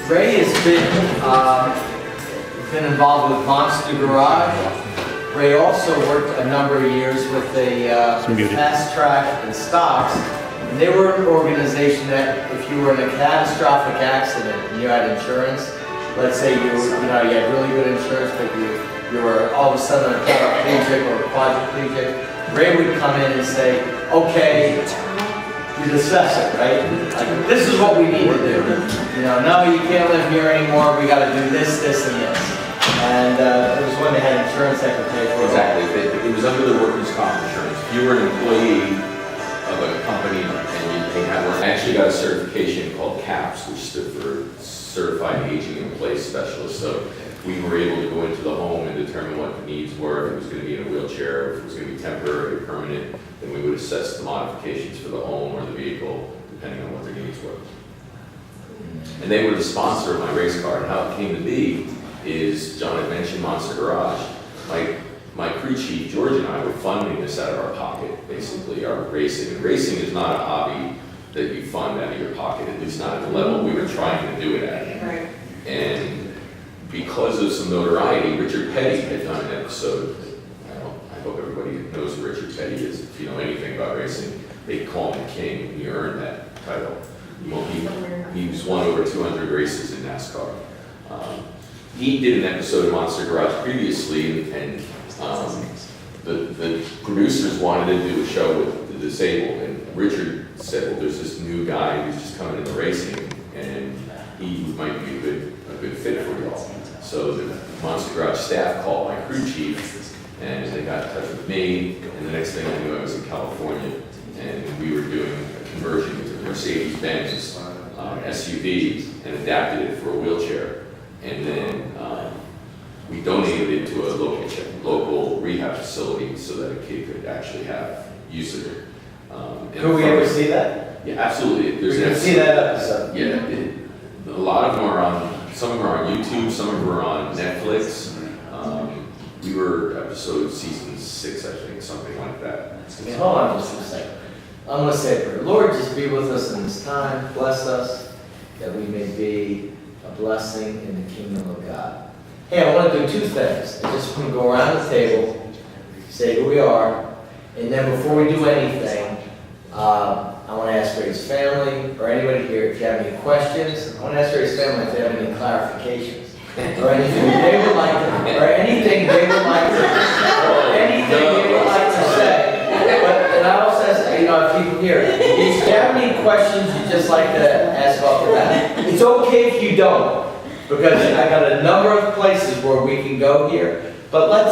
Ray has been involved with Monster Garage. Ray also worked a number of years with the Fast Track and Stocks. And they were an organization that if you were in a catastrophic accident and you had insurance, let's say you had really good insurance, but you were all of a sudden a paraplegic or a quadriplegic, Ray would come in and say, okay, you discuss it, right? Like, this is what we need to do. No, you can't live here anymore, we gotta do this, this, and this. And it was when they had insurance that could pay for it. Exactly, it was under the workers' comp insurance. If you were an employee of a company and you had work, I actually got a certification called CAPS, which stood for Certified Aging in Place Specialist. So we were able to go into the home and determine what the needs were, if it was going to be in a wheelchair, if it was going to be temporary or permanent, then we would assess the modifications for the home or the vehicle, depending on what their needs were. And they were the sponsor of my race car, and how it came to be is, John had mentioned Monster Garage. My crew chief, George, and I were funding this out of our pocket, basically, our racing. And racing is not a hobby that you fund out of your pocket, at least not at the level we were trying to do it at. Right. And because of some notoriety, Richard Petty had done an episode. I hope everybody knows who Richard Petty is. If you know anything about racing, they call him the king, and he earned that title. He's won over 200 races in NASCAR. He did an episode of Monster Garage previously, and the producers wanted to do a show with the disabled, and Richard said, well, there's this new guy who's just coming into racing, and he might be a good fit for y'all. So the Monster Garage staff called my crew chief, and they got in touch with me, and the next thing I knew, I was in California, and we were doing a conversion to the Mercedes-Benz SUV and adapted it for a wheelchair. And then we donated it to a local rehab facility so that a kid could actually have use of it. Could we ever see that? Yeah, absolutely. We can see that episode. Yeah, a lot of them are on, some of them are on YouTube, some of them are on Netflix. We were episode season 6, I think, something like that. Hold on just a second. I'm going to say a prayer. Lord, just be with us in this time. Bless us that we may be a blessing in the kingdom of God. Hey, I want to do 2 things. I just want to go around the table, say who we are, and then before we do anything, I want to ask Ray's family or anybody here if you have any questions. I want to ask Ray's family if they have any clarifications or anything they would like to, or anything they would like to, say. But and I also ask, if people here, if you have any questions you just like to ask off the bat, it's okay if you don't, because I got a number of places where we can go here. But let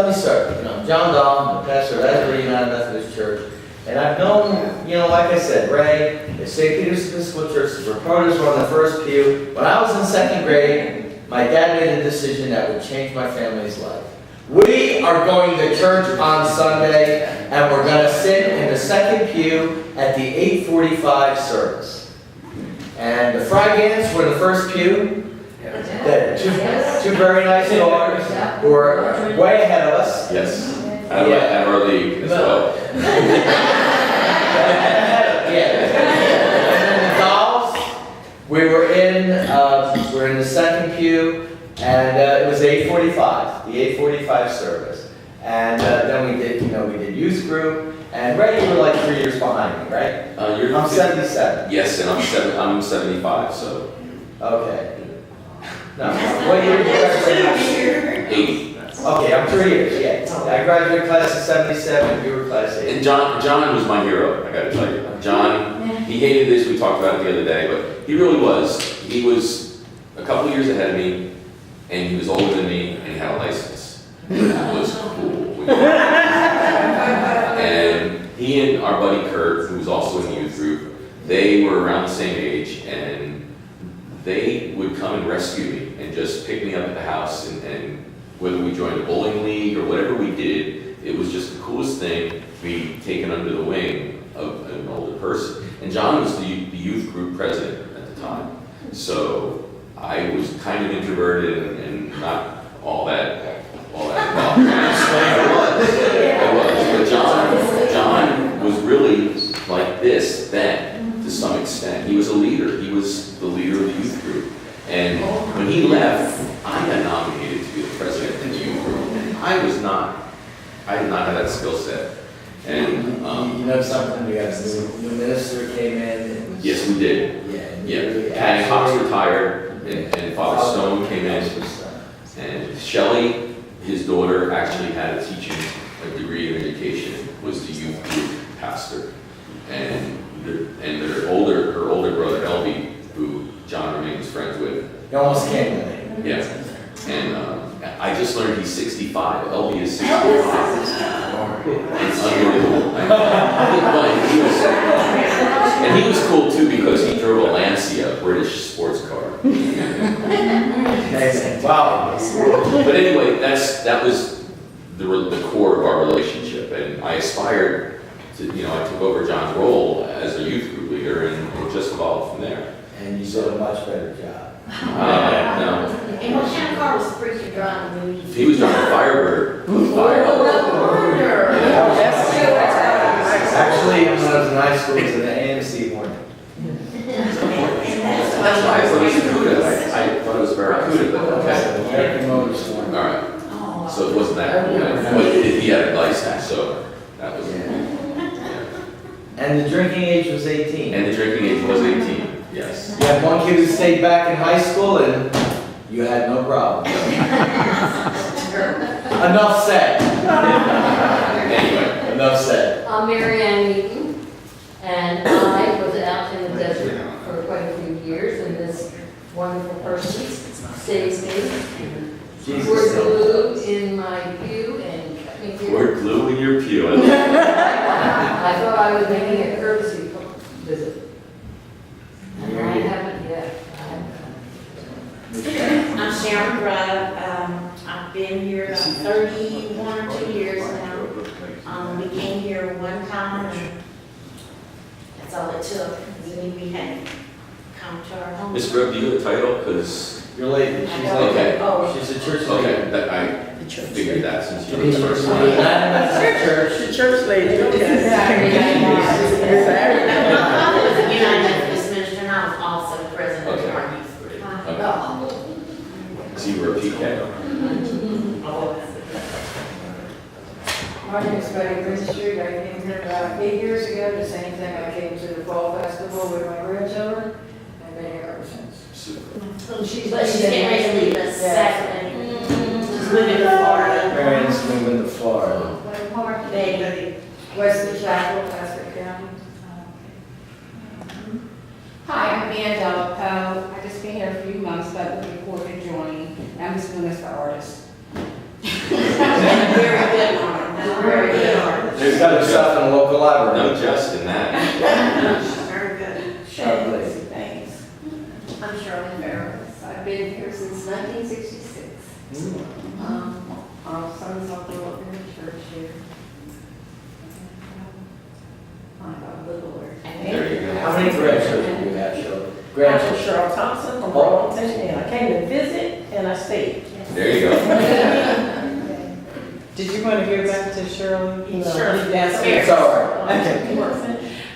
me start. John Dahl, the pastor at Asbury United Methodist Church, and I've known, like I said, Ray, the St. Peter's Episcopal Church, the reporters were on the first pew. When I was in 2nd grade, my dad made a decision that would change my family's life. We are going to church on Sunday, and we're going to sit in the 2nd pew at the 8:45 service. And the Frygans were in the first pew. Two very nice daughters who are way ahead of us. Yes, at our league as well. And then the dolls, we were in the 2nd pew, and it was 8:45, the 8:45 service. And then we did youth group. And Ray, you were like 3 years behind me, right? I'm 77. Yes, and I'm 75, so. Okay. No, what year did you graduate? 80. Okay, I'm 3 years, yeah. I graduated class of 77, you were class of 80. And John was my hero, I gotta tell you. John, he hated this, we talked about it the other day, but he really was. He was a couple years ahead of me, and he was older than me, and he had a license. That was cool. And he and our buddy Kurt, who was also in the youth group, they were around the same age, and they would come and rescue me and just pick me up at the house, and whether we joined a bowling league or whatever we did, it was just the coolest thing to be taken under the wing of an older person. And John was the youth group president at the time. So I was kind of introverted and not all that involved. I was. But John was really like this then, to some extent. He was a leader. He was the leader of the youth group. I was not. I did not have that skill set. And, You know something, we got a new minister came in and. yes, we did. Yeah. Patty Cox retired, and Father Stone came in. And Shelley, his daughter, actually had a degree in education, was the youth group pastor. And her older brother, Elby, who John remains friends with. You almost came with me. Yeah. And I just learned he's 65. Elby is 65. It's unbelievable. And he was cool too because he drove a Lancia, a British sports car. Amazing. Wow. But anyway, that was the core of our relationship, and I aspired to, I took over John's role as a youth group leader, and it just evolved from there. And you did a much better job. No, And what kind of car was the preacher driving? he was driving a Firebird. Fire. Actually, when I was in high school, it was an AMC one. That's why I thought it was a Cuda. I thought it was a Barracuda, but okay. American Motors one. All right. So it wasn't that, but he had a license, so that was. And the drinking age was 18. And the drinking age was 18, yes. You had one kid who stayed back in high school and you had no problem. Enough said. Anyway. Enough said. I'm Mary Ann Eaton, and I was out in the desert for quite a few years, and this wonderful person saves me. Jesus. Poured glue in my pew and kept me here. We're glue in your pew. I thought I was making a courtesy visit. And I haven't yet. I'm Sharon Grubb. I've been here 31 or 2 years now. We came here one time, and that's all it took. We had come to our home. Miss Grubb, do you have a title? Because, Your lady, she's Okay. like, she's a church lady. okay, I figured that since you were the first Not one. in the church. The church lady, okay. My father was a United Methodist minister, and I was also president of our youth group. Okay. So you were a PK? My name is Betty Greenstreet. I came here about 8 years ago, the same thing. I came to the fall festival with my grandchildren, and been here ever since. Super. But she's But she's getting ready to leave us Saturday. She's moving to Florida. Parents moving to Florida. What part? Baby. Wesley Chapel, Asbury County. Hi, I'm Angela Poe. I've just been here a few months, but looking forward to joining. I'm just doing this for artists. Very good arm. Very good arm. There's got stuff in the local library. No just in that. Very good. Sharp lady. Thanks. I'm Charlotte Farris. I've been here since 1966. Our sons all grew up in the church here. I love the Lord. There you go. How many grandchildren do you have, Shirley? I'm Grandchildren? Cheryl Thompson from Burlington, and I came to visit, and I stayed. There you go. Did you want to go back to Shirley? Sure. Yes. It's all right.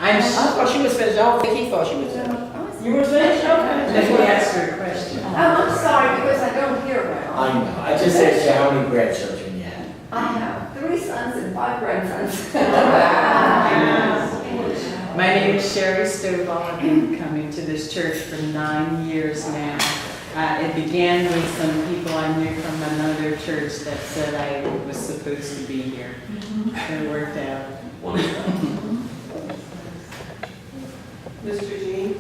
I thought she was finished. I don't think he thought she was finished. You were finished? Okay. Let me ask her a question. Oh, I'm sorry, because I don't hear well. I know. I just asked you how many grandchildren you had. I have 3 sons and 5 grandsons. My name is Sherry Stovall. I've been coming to this church for 9 years now. It began with some people I knew from another church that said I was supposed to be here. It worked out. Wonderful. Mr. G.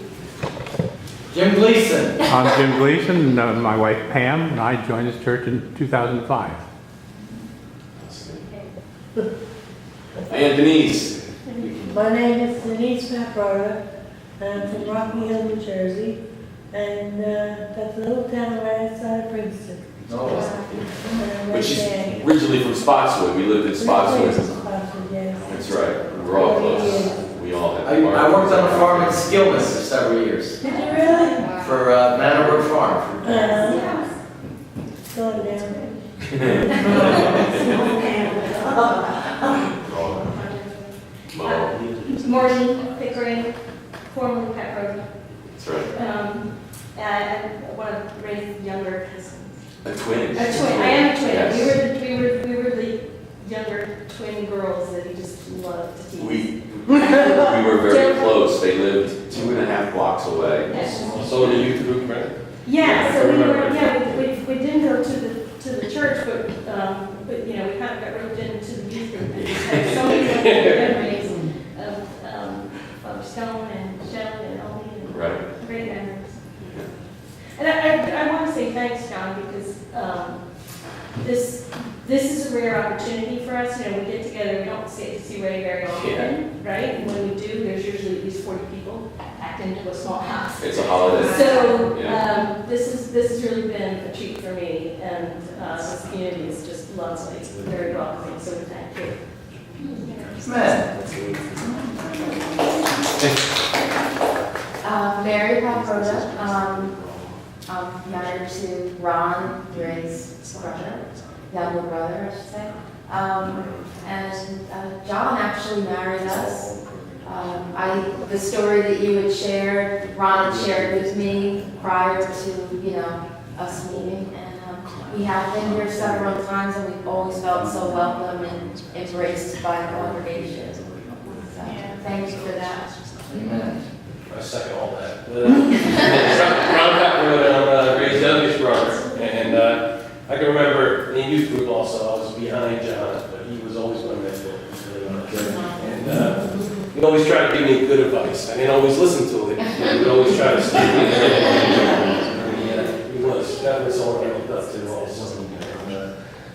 Jim Gleason. I'm Jim Gleason, my wife Pam, and I joined this church in 2005. And Denise. My name is Denise Paprola. I'm from Rocky Hill, New Jersey, and that's a little town right outside of Princeton. But she's originally from Spotswood. We lived in Spotswood. Yes. That's right. We were all close. We all had. I worked on a farm in Skillman for several years. Did you really? For Manor Farm. Slow down. Maureen Pickering, formerly Paprola. That's right. I want to raise younger cousins. A twin. A twin. I am a twin. Yes. We were twin girls that he just loved to tease. We were very close. They lived 2.5 blocks away. So in the youth group, right? Yeah, so we didn't go to the church, but you know, we kind of got roped into the youth group. And just had so many memories of Father Stone and Shelley and Oldie and Right. great memories. And I want to say thanks, John, because this is a rare opportunity for us. You know, we get together, we don't see Ray very often, right? And when we do, there's usually at least 40 people packed into a small house. It's a holiday. So Yeah. this has really been a treat for me, and this community is just lovely, very welcoming. So thank you. Man. Mary Paprola, I'm married to Ron, Ray's brother, younger brother, I should say. And John actually married us. The story that you had shared, Ron had shared with me prior to, you know, us meeting. And we have been here several times, and we've always felt so welcome and embraced by the congregation. So thank you for that. Amen. I second all that. Ron Paprola, Ray's youngest brother, and I can remember in youth group also, I was behind John, but he was always my mentor. And he always tried to give me good advice. I didn't always listen to it, but he would always try to steer me. He was definitely someone I looked up to also.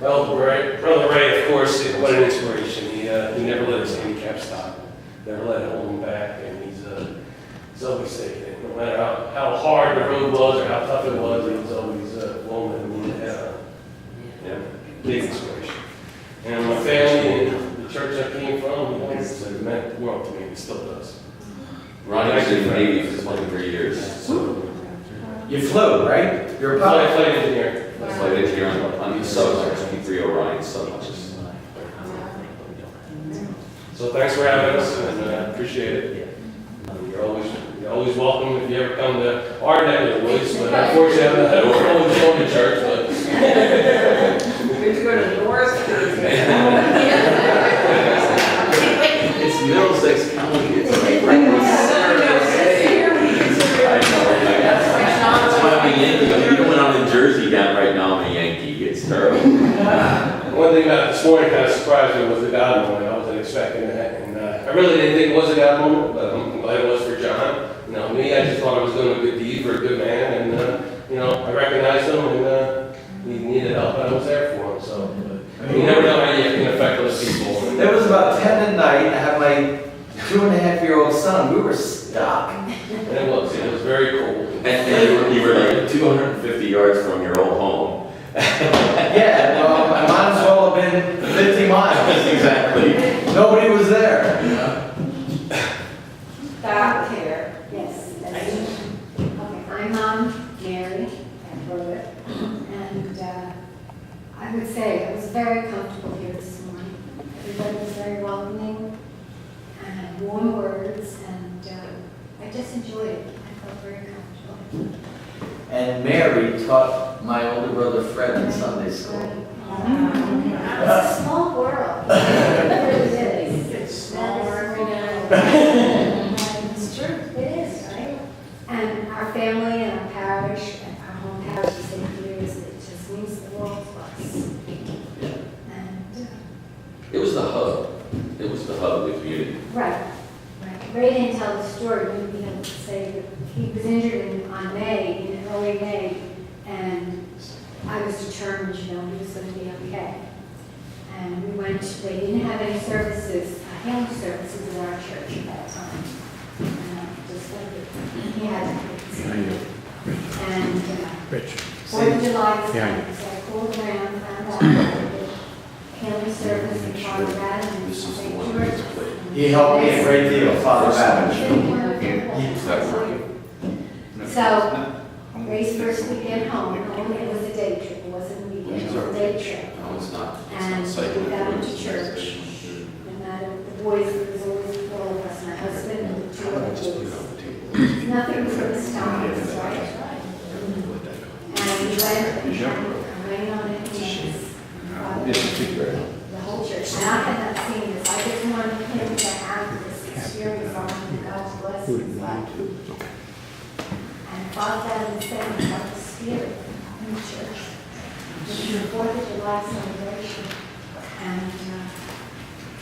Well, Brother Ray, of course, what an inspiration. He never let his handicap stop, never let it hold him back, and he's always taking it. No matter how hard the road was or how tough it was, he was always willing to meet it head on. Yeah, big inspiration. And my family and the church I came from, it meant the world to me. It still does. Ronnie was in the Navy for 23 years. So You flew, right? You're a Flight pilot. engineer. flight engineer on the subs, 23 Orion subs. So thanks for having us, and appreciate it. You're always welcome if you ever come to our neck of the woods, but unfortunately, I don't always go to church, but. We have to go to the north. It's Middlesex County. It's like right That's why I'm a Yankee. Even when I'm in Jersey down right now, I'm a Yankee. It's terrible. One thing about this morning kind of surprised me was the God moment. I wasn't expecting that, and I really didn't think it was a God moment, but I'm glad it was for John. You know, me, I just thought I was doing a good deed for a good man, and you know, I recognized him, and he needed help, and I was there for him. So, but you never know how you can affect those people. It was about 10 at night. I had my 2.5-year-old son. We were stuck. And it was very cold. And you were like 250 yards from your old home. Yeah, well, I might as well have been 50 miles. Exactly. Nobody was there. Back here, yes. Okay, I'm Mary Paprola, and I would say I was very comfortable here this morning. Everybody was very welcoming and had warm words, and I just enjoyed it. I felt very comfortable. And Mary taught my older brother Fred in Sunday school. It's a small world. It really is. It's small every day. It's true. It is, right? And our family and our parish, and our home parish, the St. Peter's, it just means the world to us. And It was the hub. It was the hub of the community. right. Ray didn't tell the story. We didn't say that he was injured in early May, and I was determined, you know, he was going to be okay. And we went. They didn't have any services, healing services in our church at that time. Just like he had to. And 4th of July was coming, so I called around, found out that the healing service in Colorado and St. George. He helped me a great deal, Father Babbitt. So, Ray's first weekend home, it was a day trip, it wasn't a weekend, it was a day trip. No, it's not. And we got into church, and the boys, there was always all of us, my husband and the 2 other boys. Nothing was going to stop us, right? And we went, and rain on it, and the whole church. And I had that about that and saying about the spirit in the church. This is the 4th of July celebration. And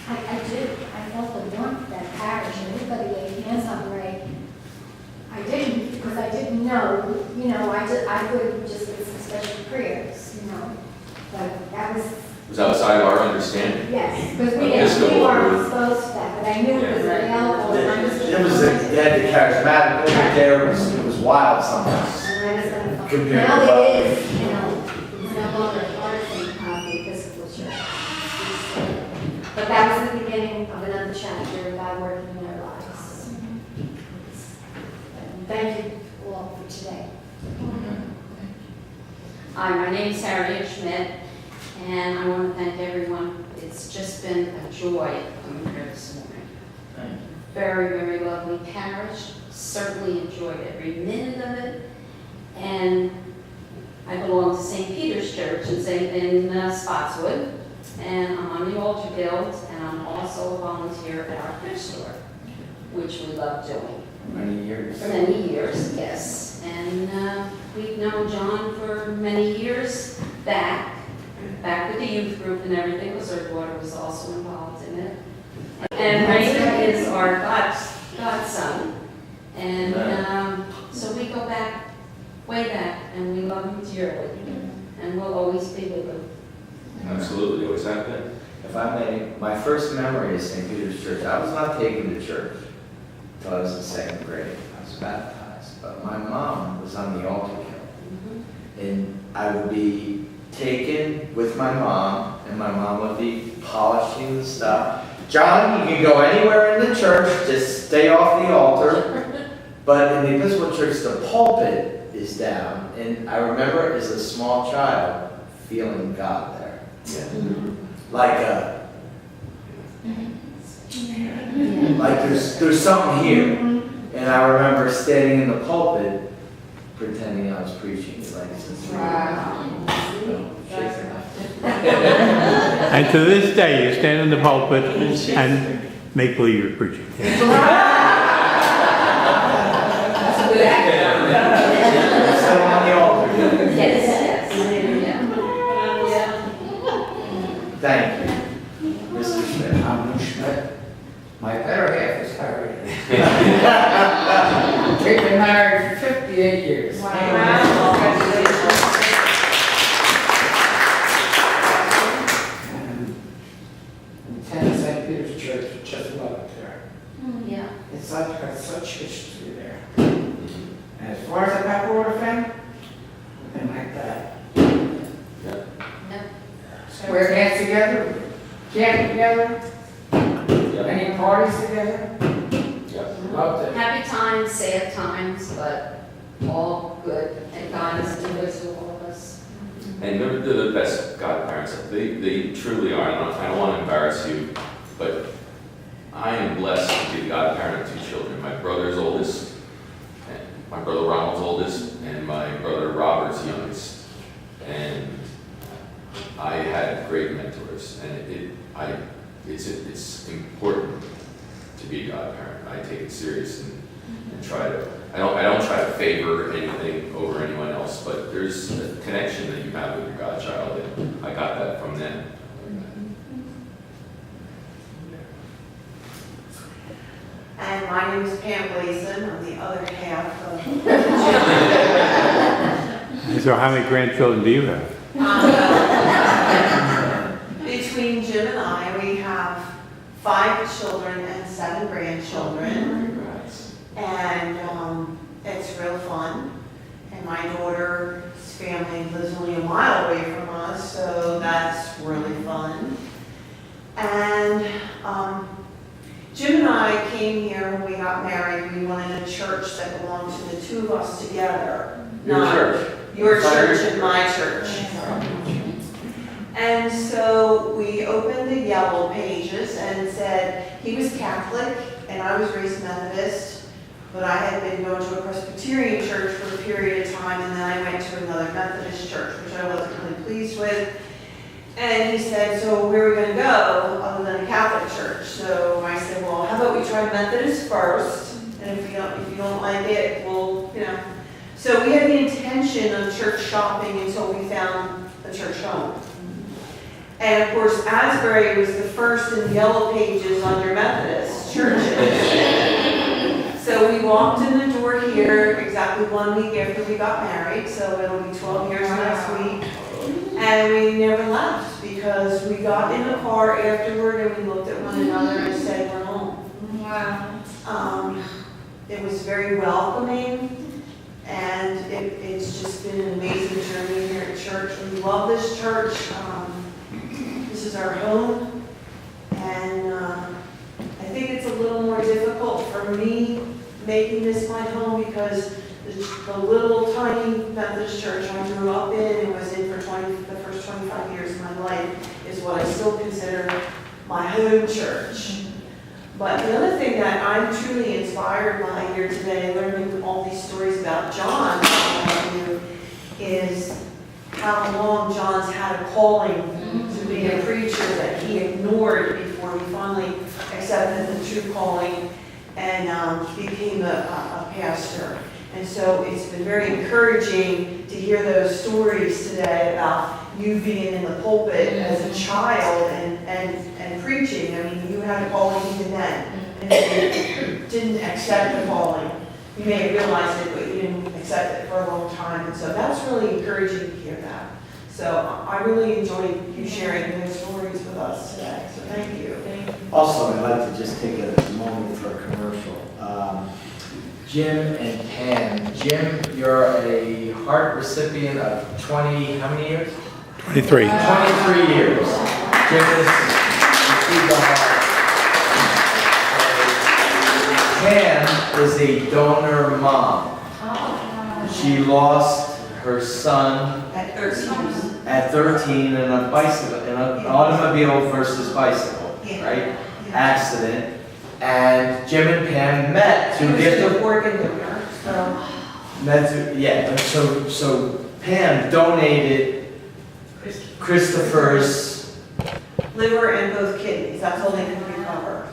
I do. I felt the warmth of that parish. Everybody laid hands on Ray. I didn't, because I didn't know, I would just get some special prayers, But that was, It was outside of our understanding. yes, because we Episcopal weren't group. exposed to that, but I knew it was available. And I was It was, they had the charismatic over there, it was wild sometimes. And I was going to, Compared now to it what- is, it's no longer a part of the Episcopal Church. But that was the beginning of another chapter of God working in our lives. And thank you all for today. Hi, my name is Harriet Schmidt, and I want to thank everyone. It's just been a joy coming here this morning. Very, very lovely parish. Certainly enjoyed every minute of it. And I belong to St. Peter's Church in Spotswood, and I'm on the altar guild, and I'm also a volunteer at our thrift store, which we love doing. Many years. For many years, yes. And we've known John for many years back with the youth group and everything, because our daughter was also involved in it. And Raymond is our godson. And so we go back, way back, and we love him dearly. And we'll always be with him. Absolutely, always have been. If I may, my first memory of St. Peter's Church, I was not taken to church until I was in second grade. I was baptized, but my mom was on the altar guild. And I would be taken with my mom, and my mom would be polishing the stuff. John, you can go anywhere in the church, just stay off the altar. But in the Episcopal Church, the pulpit is down. And I remember as a small child feeling God there. Like there's something here. And I remember standing in the pulpit pretending I was preaching. Like it's And to this day, you stand in the pulpit and make believe you're preaching. Still on the altar. Yes, Thank you. Mr. Schmidt. I'm Lou Schmidt. My better half is Harry. We've been married for 58 years. And we attend St. Peter's Church, just love it there. yeah. It's got such history there. And as far as the Paprola family, we've been like that. Wear dance together, camp together, any parties together. Love it. Happy times, sad times, but all good. And God is in with all of us. And they're the best godparents. They truly are. I don't want to embarrass you, but I am blessed to be the godparent of 2 children. My brother's oldest, and my brother Ronald's oldest, and my brother Robert's youngest. And I had great mentors, and it's important to be a godparent. I take it serious and try to. I don't try to favor anything over anyone else, but there's a connection that you have with your godchild, and I got that from them. And my name is Pam Gleason. I'm the other half of So how many grandchildren do you have? Between Jim and I, we have 5 children and 7 grandchildren. And it's real fun. And my daughter's family lives only a mile away from us, so that's really fun. And Jim and I came here when we got married. We wanted a church that belonged to the 2 of us together. Your church. Your church and my church. And so we opened the yellow pages and said he was Catholic and I was raised Methodist, but I had been going to a Presbyterian church for a period of time, and then I went to another Methodist church, which I wasn't really pleased with. And he said, so where are we going to go other than a Catholic church? So I said, well, how about we try Methodist first, and if you don't like it, we'll, So So we had the intention of church shopping until we found a church home. And of course, Asbury was the first in the yellow pages under Methodist churches. So we walked in the door here exactly 1 week after we got married, so it'll be 12 years next week. And we never left because we got in the car afterward and we looked at one another and said, we're home. Wow. It was very welcoming, and it's just been an amazing journey here at church. We love this church. This is our home, and I think it's a little more difficult for me making this my home because the little tiny Methodist church I grew up in and was in for the first 25 years of my life is what I still consider my home church. But the other thing that I'm truly inspired by here today, learning all these stories about John is how long John's had a calling to be a preacher that he ignored before he finally accepted the true calling and became a pastor. And so it's been very encouraging to hear those stories today about you being in the pulpit as a child and preaching. I mean, you had a calling even then, and you didn't accept the calling. You may have realized it, but you didn't accept it for a long time. And so that's really encouraging to hear that. So I really enjoyed you sharing those stories with us today. So thank you. Also, I'd like to just take a moment for a commercial. Jim and Pam. Jim, you're a heart recipient of 20, how many years? 23. 23 years. Jim has received the heart. Pam is a donor mom. She lost her son at 13 in a bicycle, in an automobile versus bicycle, right? Accident. And Jim and Pam met through gift of organ donor. So Pam donated Christopher's liver and both kidneys. That's all they could recover.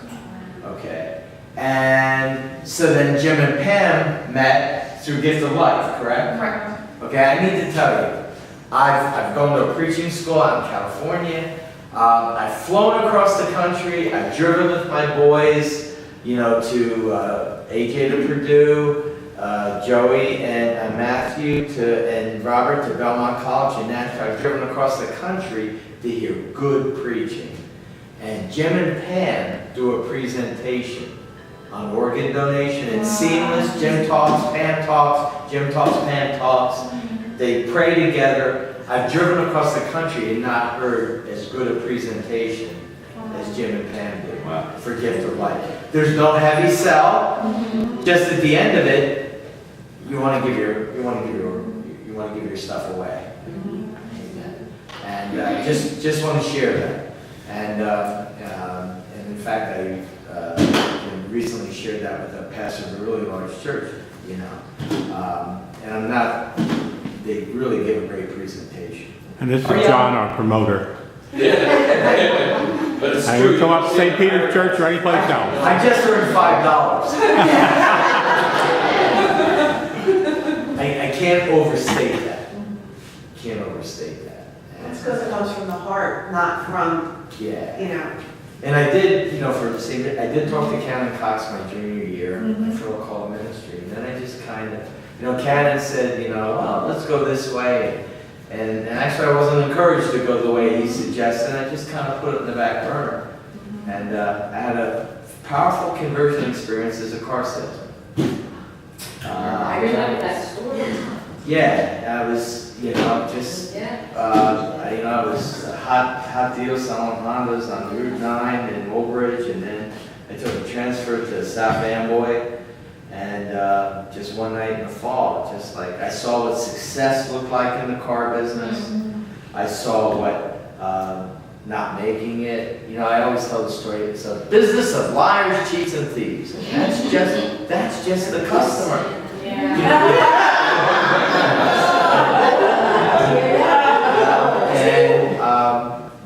Okay. And so then Jim and Pam met through Gift of Life, correct? Correct. Okay, I need to tell you, I've gone to a preaching school out in California. I've flown across the country. I've driven with my boys, to AJ to Purdue, Joey and Matthew and Robert to Belmont College in Nashville. I've driven across the country to hear good preaching. And Jim and Pam do a presentation on organ donation. It's seamless. Jim talks, Pam talks, Jim talks, Pam talks. They pray together. I've driven across the country and not heard as good a presentation as Jim and Pam did for Gift of Life. There's no heavy sell. Just at the end of it, you want to give your stuff away. And just want to share that. And in fact, I recently shared that with a pastor of a really large church. And they really give a great presentation. And this is John, our promoter. Yeah. But it's I true. would come up to St. Peter's Church or any place else. I just earned $5. I can't overstate that. Can't overstate that. That's because it comes from the heart, not from, And I did, I did talk to Canon Cox my junior year. I feel a call to ministry. And then I just kind of, Canon said, well, let's go this way. And actually I wasn't encouraged to go the way he suggested. I just kind of put it in the back burner. And I had a powerful conversion experience as a car salesman. I remember that story. Yeah, I was, it was a hot deal selling Hondas on Route 9 in Woolbridge, and then I took a transfer to South Amboy, and just one night in the fall, just like I saw what success looked like in the car business. I saw what not making it. I always tell the story. It's a business of liars, cheats, and thieves. And that's just the customer.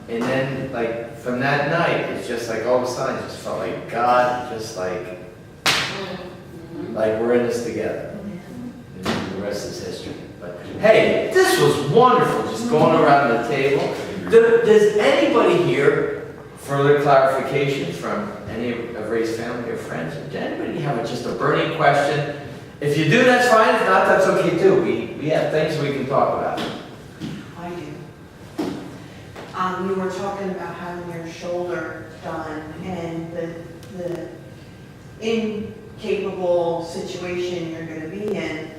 And then from that night, it's just like all of a sudden, I just felt like God, just like we're in this together. We're rest is history. But hey, this was wonderful, just going around the table. Does anybody here, further clarification from any of Ray's family or friends, does anybody have just a burning question? If you do, that's fine. If not, that's okay too. We have things we can talk about. I do. You were talking about having your shoulder done and the incapable situation you're gonna be in,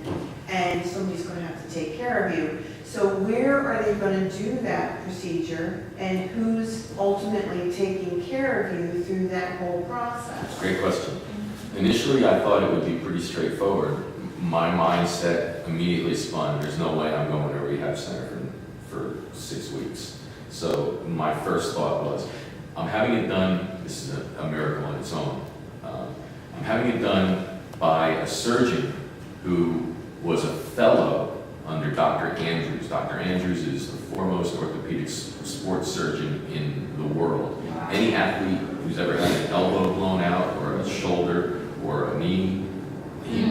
and somebody's gonna have to take care of you. So where are they gonna do that procedure, and who's ultimately taking care of you through that whole process? Great question. Initially, I thought it would be pretty straightforward. My mindset immediately spun, there's no way I'm going to a rehab center for 6 weeks. So my first thought was, I'm having it done, this is a miracle in its own, I'm having it done by a surgeon who was a fellow under Dr. Andrews. Dr. Andrews is the foremost orthopedic sports surgeon in the world. Any athlete who's ever had an elbow blown out or a shoulder or a knee,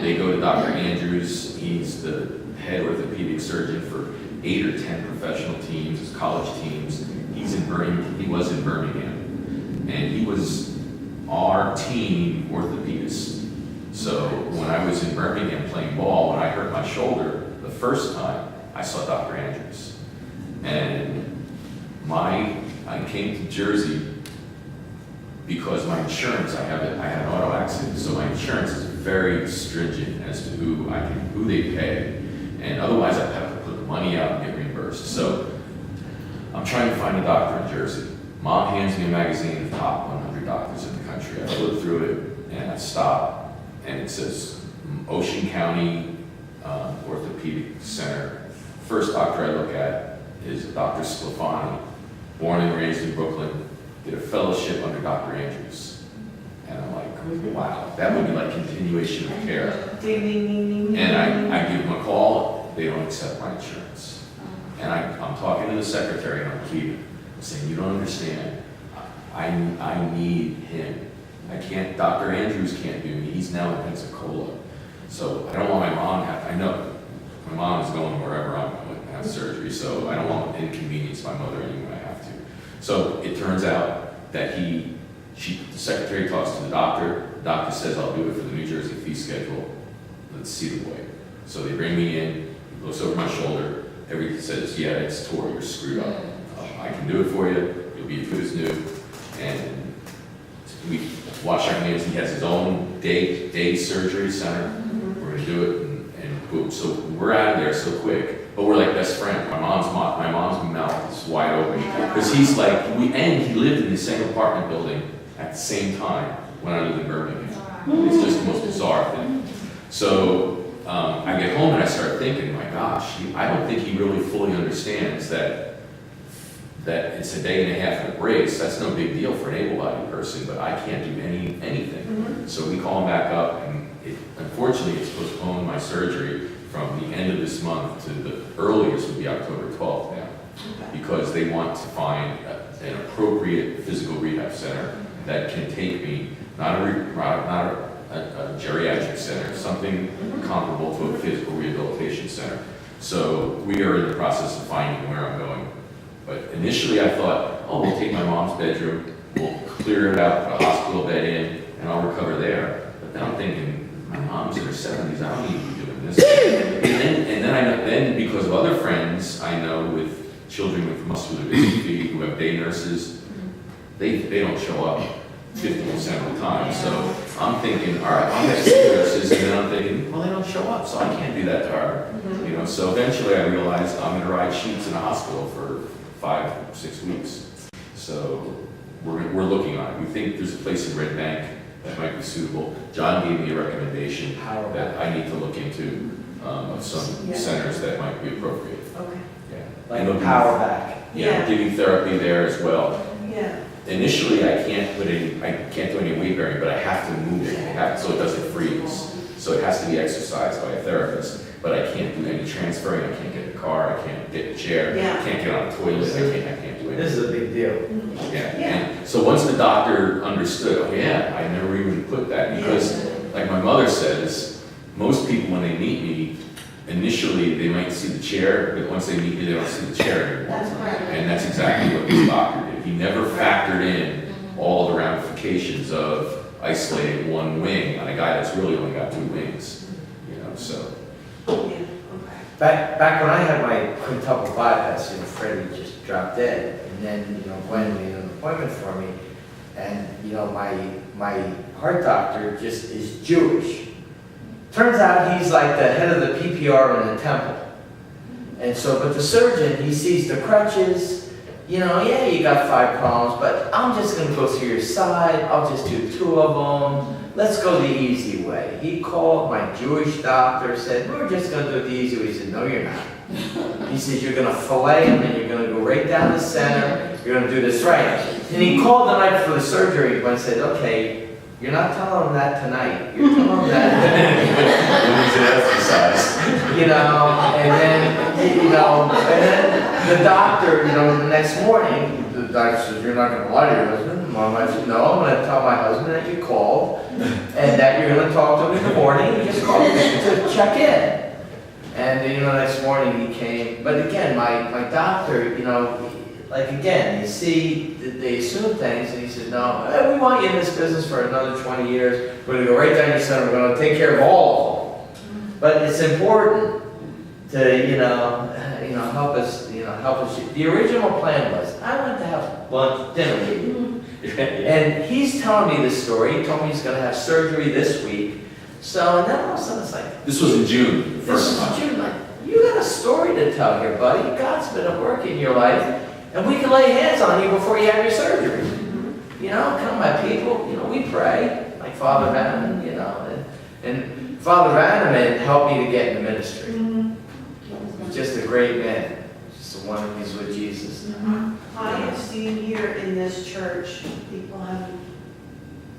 they go to Dr. Andrews. He's the head orthopedic surgeon for 8 or 10 professional teams, college teams. He was in Birmingham, and he was our team orthopedist. So when I was in Birmingham playing ball, when I hurt my shoulder the first time, I saw Dr. Andrews. And I came to Jersey because my insurance, I had an auto accident, so my insurance is very stringent as to who they pay, and otherwise I have to put the money out and get reimbursed. So I'm trying to find a doctor in Jersey. Mom hands me a magazine of the top 100 doctors in the country. I flip through it and I stop, and it says Ocean County Orthopedic Center. First doctor I look at is Dr. Sclafani, born and raised in Brooklyn, did a fellowship under Dr. Andrews. And I'm like, wow, that would be like continuation of care. And I give them a call, they don't accept my insurance. And I'm talking to the secretary and I'm pleading. I'm saying, you don't understand, I need him. Dr. Andrews can't do me, he's now in Pensacola. So I don't want my mom I know my mom is going wherever I'm going to have surgery, so I don't want to inconvenience my mother anyway I have to. So it turns out that the secretary talks to the doctor says, I'll do it for the New Jersey fee schedule, let's see the boy. So they bring me in, he looks over my shoulder, everything says, yeah, it's tore, you're screwed up. I can do it for you, you'll be as good as new, and we wash our hands. He has his own day surgery center. We're gonna do it, and boom. So we're out of there so quick, but we're like best friends. My mom's mouth is wide open because he's like he lived in the same apartment building at the same time when I lived in Birmingham. It's just the most bizarre thing. So I get home and I start thinking, my gosh, I don't think he really fully understands that it's a day and a half of a brace. That's no big deal for an able-bodied person, but I can't do anything. So we call him back up, and unfortunately it's postponed my surgery from the end of this month to the earliest would be October 12th now, because they want to find an appropriate physical rehab center that can take me, not a geriatric center, something comparable to a physical rehabilitation center. So we are in the process of finding where I'm going. But initially I thought, we'll take my mom's bedroom, we'll clear it out, put a hospital bed in, and I'll recover there. But then I'm thinking, my mom's in her 70s, I don't need to be doing this. and then because of other friends I know with children with muscular dystrophy who have day nurses, they don't show up 50% of the time. So I'm thinking, all right, I'll have day nurses, and then I'm thinking, well, they don't show up, so I can't do that to her. So eventually I realized I'm gonna ride sheets in a hospital for 5-6 weeks. So we're looking on it. We think there's a place in Red Bank that might be suitable. John gave me a recommendation that I need to look into of some centers that might be appropriate. Okay. Yeah. Like a power back. Yeah, giving therapy there as well. Yeah. Initially, I can't do any weight bearing, but I have to move it. So it doesn't freeze. So it has to be exercised by a therapist. But I can't do any transferring. I can't get in a car. I can't get in a chair. I can't get on a toilet. I can't do anything. This is a big deal. Yeah. And so once the doctor understood, I never even put that, because like my mother says, most people when they meet me, initially, they might see the chair, but once they meet you, they don't see the chair anymore. That's correct. And that's exactly what this doctor did. He never factored in all the ramifications of isolating one wing on a guy that's really only got two wings, you know, so. Yeah, okay. Back when I had my quintuple bypass, Freddie just dropped dead. And then, Gwen made an appointment for me. And, my heart doctor just is Jewish. Turns out he's like the head of the PPR in the temple. And so, but the surgeon, he sees the crutches, you got 5 problems, but I'm just gonna go through your side, I'll just do 2 of them. Let's go the easy way. He called my Jewish doctor, said, we're just gonna do it the easy way. He said, no, you're not. He said, you're gonna fillet him and you're gonna go right down the center, you're gonna do this right. And he called the night before the surgery and said, okay, you're not telling him that tonight. You're telling him that. And then the doctor, the next morning, the doctor says, you're not going to lie to your husband. And my wife said, no, I'm going to tell my husband that you called and that you're going to talk to him in the morning. You just called to check in. And, next morning he came. But again, my doctor, again, you see, they assume things, and he said, no, we want you in this business for another 20 years. We're going to go right down your center. We're going to take care of all of them. But it's important to, help us, help us. The original plan was, I went to have lunch, dinner with you. And he's telling me this story. He told me he's going to have surgery this week. So, and then all of a sudden it's like, This was in June, the this first is time. June. Like, you got a story to tell here, buddy. God's been at work in your life. And we can lay hands on you before you have your surgery. Come my people, we pray, like Father Vanneman, and Father Vanneman helped me to get in the ministry. He's just a great man. Just one of these with Jesus. I have seen here in this church, people have,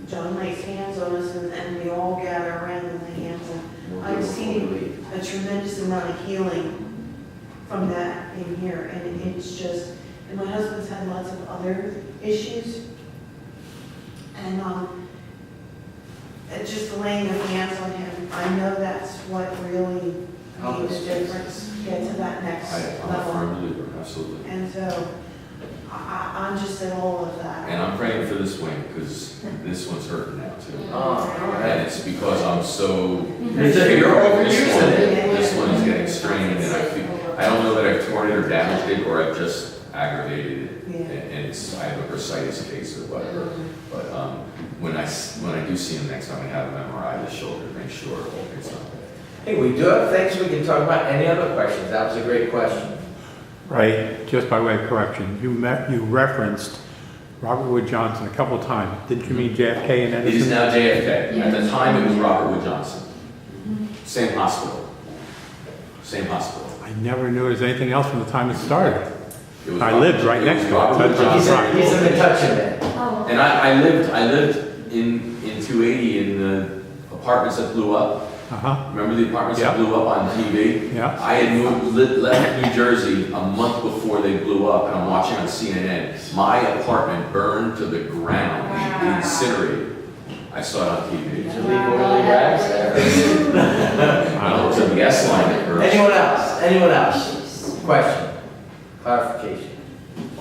John lays hands on us and we all gather around and lay hands on. I've seen a tremendous amount of healing from that in here, and it's just, and my husband's had lots of other issues. And it's just laying of hands on him, I know that's what really made the difference, get to that next I'm a level. firm believer, absolutely. And so, I'm just in all of that. And I'm praying for this wing, because this one's hurting now too. Oh, And it's because I'm so. You're overusing it. This one is getting strained, and I don't know that I've torn it or damaged it, or I've just aggravated it. Yeah. And I have a bursitis case or whatever. But when I do see him next time, I have him MRI the shoulder, make sure it's not bad. Hey, we do have things we can talk about. Any other questions? That was a great question. Right, just by way of correction, you referenced Robert Wood Johnson a couple of times. Didn't you mean JFK and It is Edison? now JFK. At the time, it was Robert Wood Johnson. Same hospital. Same hospital. I never knew there was anything else from the time it started. It was I Robert- lived right it next was to it. Robert Wood Johnson. He's a McCutcheon man. Oh, And I lived in 280 in the apartments that blew up. Uh-huh, Remember the apartments that Yeah. blew up on TV? yeah. I had left New Jersey a month before they blew up, and I'm watching on CNN. My apartment burned to the ground, incinerated. I saw it on TV. Did you leave oily rags there? I don't know, it was a gas line that burst. Anyone else? Anyone else? Question? Clarification?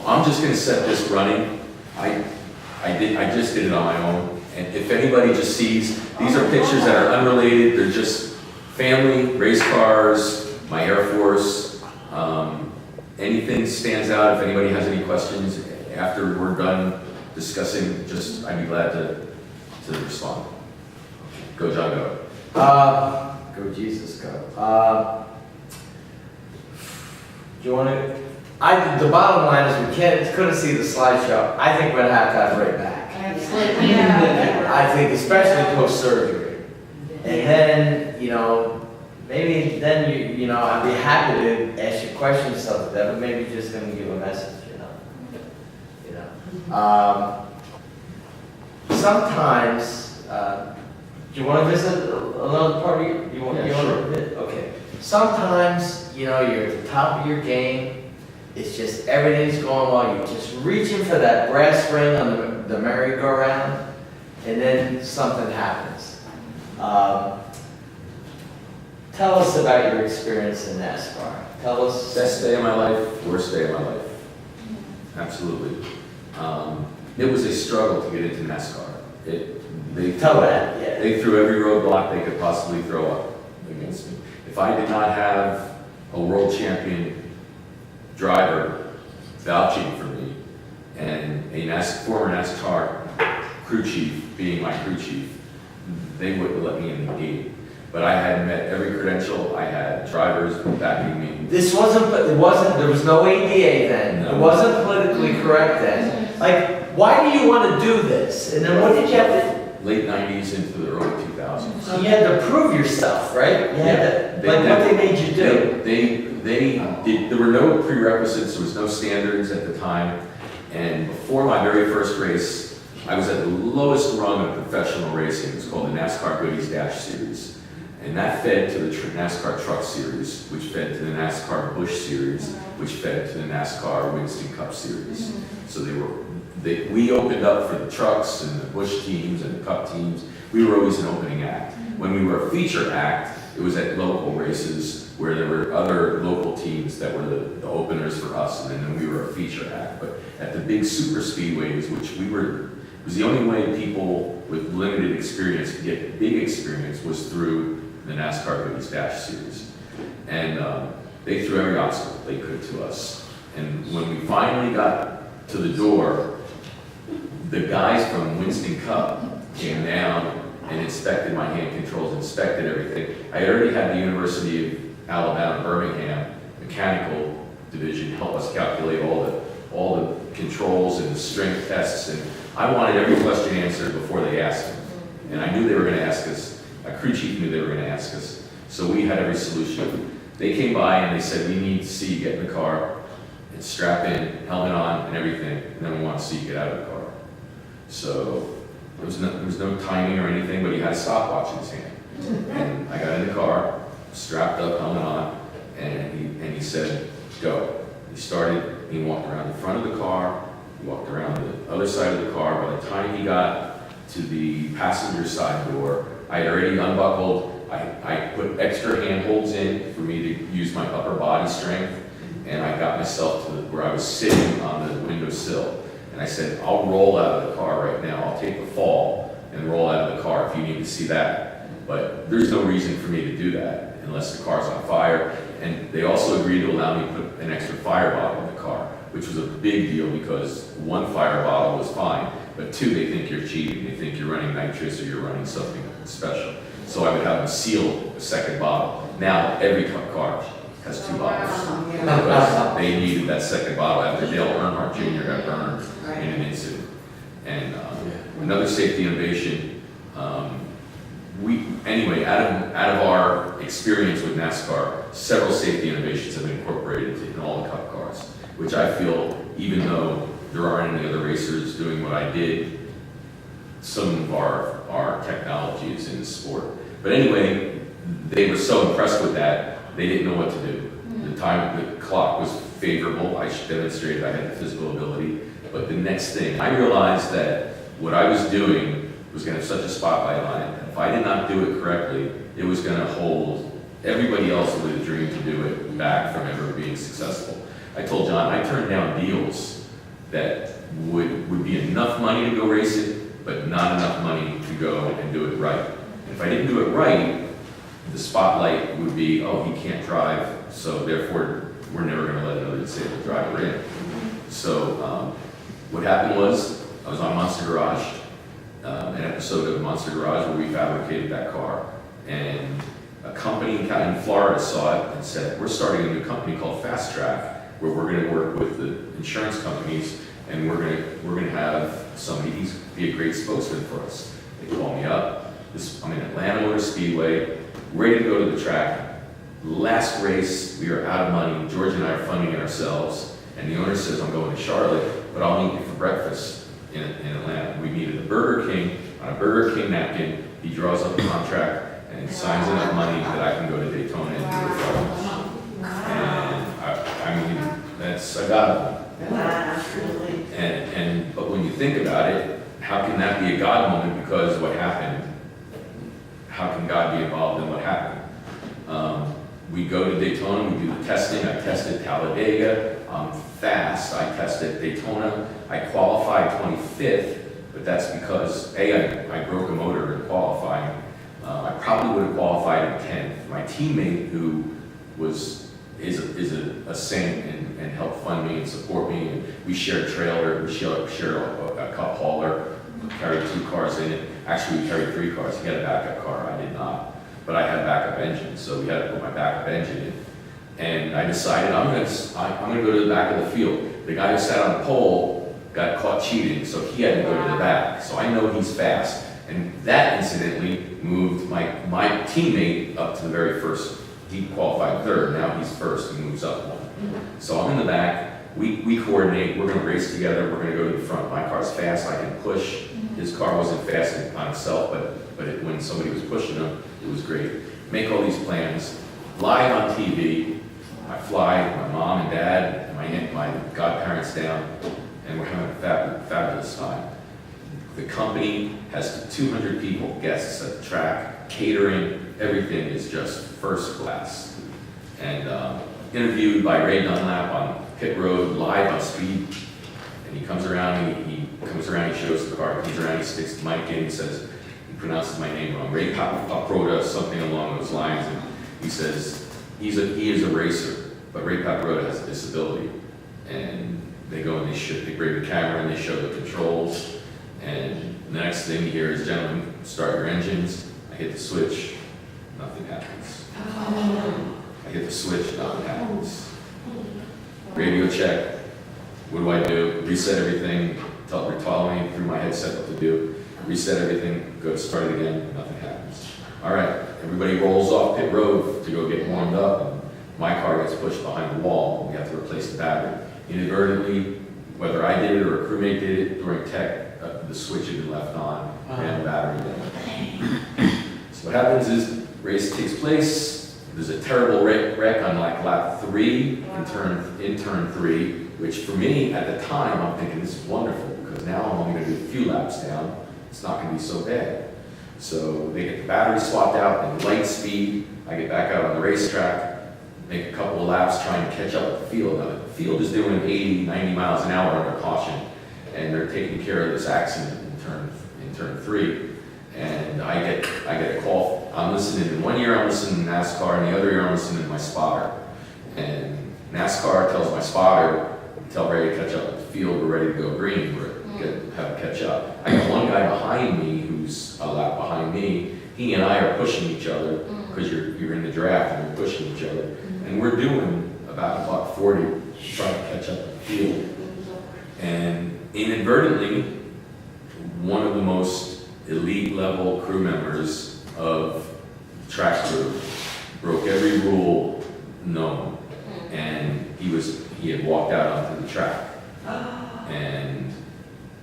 I'm just gonna set this running. I just did it on my own. And if anybody just sees, these are pictures that are unrelated, they're just family, race cars, my Air Force. Anything stands out, if anybody has any questions after we're done discussing, I'd be glad to respond. Go John, go. Go Jesus, go. Do you want to? The bottom line is we couldn't see the slideshow. I think we're gonna have to have it right back. I think especially post-surgery. And then, maybe then I'd be happy to ask you questions and stuff like that, but maybe just gonna give a message, Sometimes, do you want to visit another part of you want Yeah, to sure. visit? Okay. Sometimes, you're at the top of your game. It's just everything's going well. You're just reaching for that brass ring on the merry-go-round, and then something happens. Tell us about your experience in NASCAR. Tell us. Best day of my life, worst day of my life. Absolutely. It was a struggle to get into NASCAR. Tell that, yeah. They threw every roadblock they could possibly throw up against me. If I did not have a world champion driver vouching for me and a former NASCAR crew chief being my crew chief, they wouldn't let me in the gate. But I had met every credential. I had drivers backing me. There was no ADA then. No. It wasn't politically correct then. Like, why do you want to do this? And then what did you have to? Late 90s into the early 2000s. So you had to prove yourself, right? You had to, what they made you do. They did, there were no prerequisites, there was no standards at the time. And before my very first race, I was at the lowest rung of professional racing. It was called the NASCAR Goodies Dash Series. And that fed to the NASCAR Truck Series, which fed to the NASCAR Busch Series, which fed to the NASCAR Winston Cup Series. So we opened up for the trucks and the Busch teams and the Cup teams. We were always an opening act. When we were a feature act, it was at local races where there were other local teams that were the openers for us, and then we were a feature act. But at the big super speedways, which it was the only way people with limited experience could get big experience was through the NASCAR Goodies Dash Series. And they threw every obstacle they could to us. And when we finally got to the door, the guys from Winston Cup came down and inspected my hand controls, inspected everything. I already had the University of Alabama, Birmingham mechanical division help us calculate all the controls and the strength tests, and I wanted every question answered before they asked me. And I knew they were going to ask us. A crew chief knew they were going to ask us. So we had every solution. They came by and they said, we need to see you get in the car and strap in, helmet on, and everything, and then we want to see you get out of the car. So there was no timing or anything, but he had a stopwatch in his hand. And I got in the car, strapped up, helmet on, and he said, go. He started, he walked around the front of the car, he walked around the other side of the car. By the time he got to the passenger side door, I had already unbuckled. I put extra handholds in for me to use my upper body strength, and I got myself to where I was sitting on the windowsill. And I said, I'll roll out of the car right now. I'll take the fall and roll out of the car if you need to see that. But there's no reason for me to do that unless the car's on fire. And they also agreed to allow me to put an extra fire bottle in the car, which was a big deal because one fire bottle was fine, but two, they think you're cheating. They think you're running nitrous or you're running something special. So I would have them seal a second bottle. Now every car has two bottles because they needed that second bottle after Dale Earnhardt Jr. got burned in an incident. And another safety innovation, out of our experience with NASCAR, several safety innovations have been incorporated in all the Cup cars, which I feel, even though there aren't any other racers doing what I did, some of our technology is in the sport. But anyway, they were so impressed with that, they didn't know what to do. The clock was favorable. I demonstrated I had the physical ability. But the next thing, I realized that what I was doing was going to have such a spotlight on it. If I did not do it correctly, it was going to hold everybody else with a dream to do it back from ever being successful. I told John, I turned down deals that would be enough money to go race it, but not enough money to go and do it right. And if I didn't do it right, the spotlight would be, oh, he can't drive, so therefore we're never going to let another disabled driver in. So what happened was, I was on Monster Garage, an episode of Monster Garage where we fabricated that car, and a company in Florida saw it and said, we're starting a new company called Fast Track, where we're going to work with the insurance companies, and we're going to have somebody be a great spokesman for us. They call me up. I'm in Atlanta Motor Speedway, ready to go to the track. Last race, we are out of money. George and I are funding it ourselves, and the owner says, I'm going to Charlotte, but I'll meet you for breakfast in Atlanta. We meet at the Burger King on a Burger King napkin. He draws up a contract and signs enough money that I can go to Daytona and do it for him. And I got it. Absolutely. But when you think about it, how can that be a God moment? Because what happened? How can God be involved in what happened? We go to Daytona, we do the testing. I tested Talladega. I'm fast. I tested Daytona. I qualified 25th, but that's because I broke a motor in qualifying. I probably would have qualified in 10th. My teammate, who is a saint and helped fund me and support me, and we shared a trailer, we shared a cup hauler, carried 2 cars in it. Actually, we carried 3 cars. He had a backup car. I did not. But I had a backup engine, so we had to put my backup engine in. And I decided I'm gonna go to the back of the field. The guy who sat on the pole got caught cheating, so he had to go to the back. So I know he's fast. And that incidentally moved my teammate up to the very first. He qualified 3rd, now he's 1st, he moves up 1. So I'm in the back, we coordinate, we're gonna race together, we're gonna go to the front. My car's fast, I can push. His car wasn't fast on itself, but when somebody was pushing him, it was great. Make all these plans, live on TV. I fly my mom and dad and my aunt, my godparents down, and we're having a fabulous time. The company has 200 people, guests at the track, catering, everything is just first class. And interviewed by Ray Dunlap on pit road, live on speed. And he comes around, he shows the car, he comes around, he sticks the mic in, he says, he pronounces my name wrong, Ray Paprola, something along those lines, and he says, he is a racer, but Ray Paprola has a disability. And they go and they bring the camera and they show the controls, and the next thing you hear is, gentlemen, start your engines. I hit the switch, nothing happens. I hit the switch, nothing happens. Radio check, what do I do? Reset everything, tell me through my headset what to do. Reset everything, go start it again, nothing happens. All right, everybody rolls off pit road to go get warmed up, and my car gets pushed behind the wall. We have to replace the battery. Inadvertently, whether I did it or a crewmate did it, during tech, the switch had been left on, and the battery down. So what happens is, race takes place, there's a terrible wreck on like lap 3, in turn 3, which for me, at the time, I'm thinking this is wonderful, because now I'm only gonna do a few laps down, it's not gonna be so bad. So they get the battery swapped out in light speed, I get back out on the racetrack, make a couple of laps trying to catch up with the field. Now, the field is doing 80, 90 miles an hour under caution, and they're taking care of this accident in turn 3. And I get a call. I'm listening, in one ear I'm listening to NASCAR, and the other ear I'm listening to my spotter. And NASCAR tells my spotter, tell Ray to catch up with the field, we're ready to go green, have a catch up. I got one guy behind me who's a lap behind me. He and I are pushing each other, because you're in the draft and you're pushing each other. And we're doing about buck 40, trying to catch up with the field. And inadvertently, one of the most elite level crew members of track crew broke every rule known, and he had walked out onto the track. And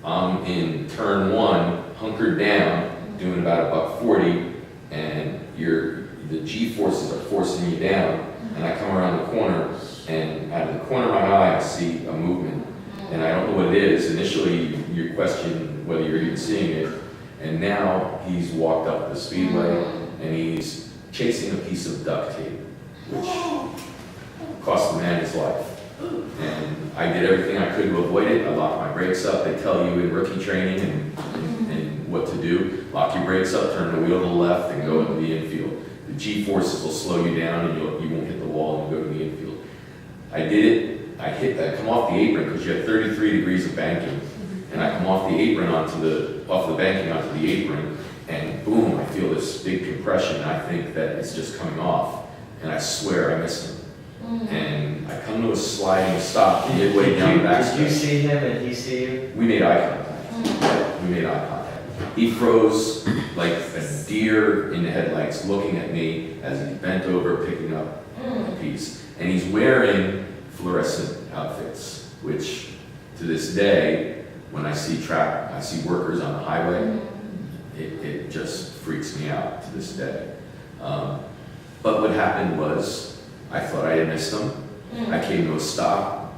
I'm in turn 1, hunkered down, doing about buck 40, and the G-forces are forcing you down, and I come around the corner, and out of the corner of my eye I see a movement, and I don't know what it is. Initially you question whether you're even seeing it, and now he's walked up the speedway and he's chasing a piece of duct tape, which cost the man his life. And I did everything I could to avoid it. I locked my brakes up. They tell you in rookie training and what to do. Lock your brakes up, turn the wheel to the left, and go into the infield. The G-forces will slow you down, and you won't hit the wall and go to the infield. I did it. I come off the apron because you have 33 degrees of banking, and I come off the apron off the banking onto the apron, and boom, I feel this big compression. And I think that it's just coming off, and I swear I missed him. And I come to a sliding stop midway down the back. Did you see him and he see you? We made eye contact. We made eye contact. He froze like a deer in the headlights, looking at me as he bent over, picking up a piece. And he's wearing fluorescent outfits, which to this day, when I see workers on the highway, it just freaks me out to this day. But what happened was, I thought I had missed him. I came to a stop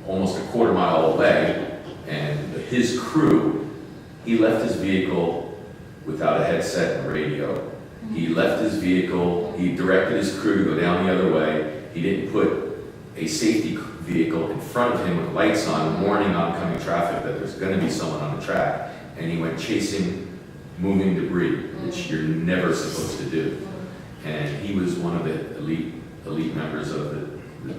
almost a quarter mile away, and his crew, he left his vehicle without a headset and radio, He left his vehicle, he directed his crew to go down the other way. He didn't put a safety vehicle in front of him with lights on, warning oncoming traffic that there's gonna be someone on the track. And he went chasing moving debris, which you're never supposed to do. And he was one of the elite members of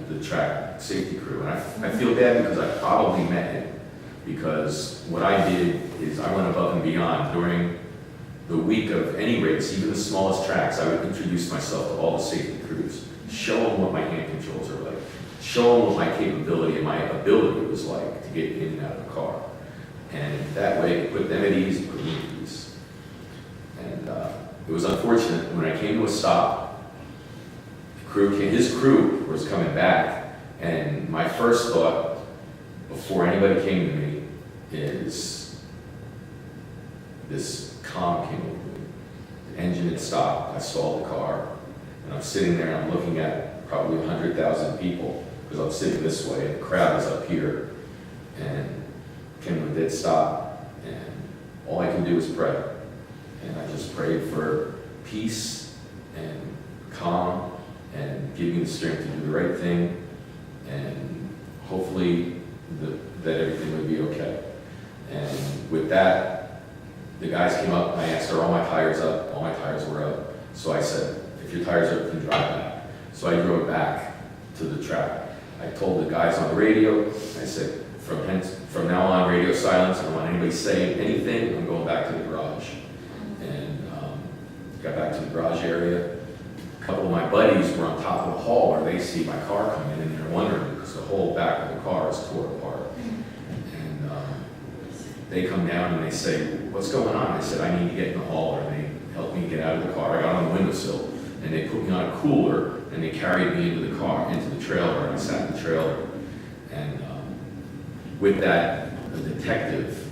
the track safety crew. And I feel bad because I probably met him, because what I did is I went above and beyond during the week of any race, even the smallest tracks. I would introduce myself to all the safety crews, show them what my hand controls are like, show them what my capability and my ability was like to get in and out of the car. And that way, put them at ease, put me at ease. And it was unfortunate, when I came to a stop, his crew was coming back, and my first thought, before anybody came to me, is this calm came over me. The engine had stopped, I stalled the car, and I'm sitting there and I'm looking at probably 100,000 people, because I'm sitting this way, and the crowd is up here, and came to a dead stop, and all I can do is pray. And I just prayed for peace and calm, and give me the strength to do the right thing, and hopefully that everything would be okay. And with that, the guys came up, and I asked, are all my tires up? All my tires were up. So I said, if your tires are up, then drive back. So I drove back to the track. I told the guys on the radio, I said, from now on, radio silence. I don't want anybody saying anything. I'm going back to the garage. And got back to the garage area. A couple of my buddies were on top of the hall where they see my car come in, and they're wondering because the whole back of the car is tore apart. And they come down and they say, what's going on? I said, I need to get in the hall, and they helped me get out of the car. I got on the windowsill, and they put me on a cooler, and they carried me into the car, into the trailer, and I sat in the trailer. And with that, a detective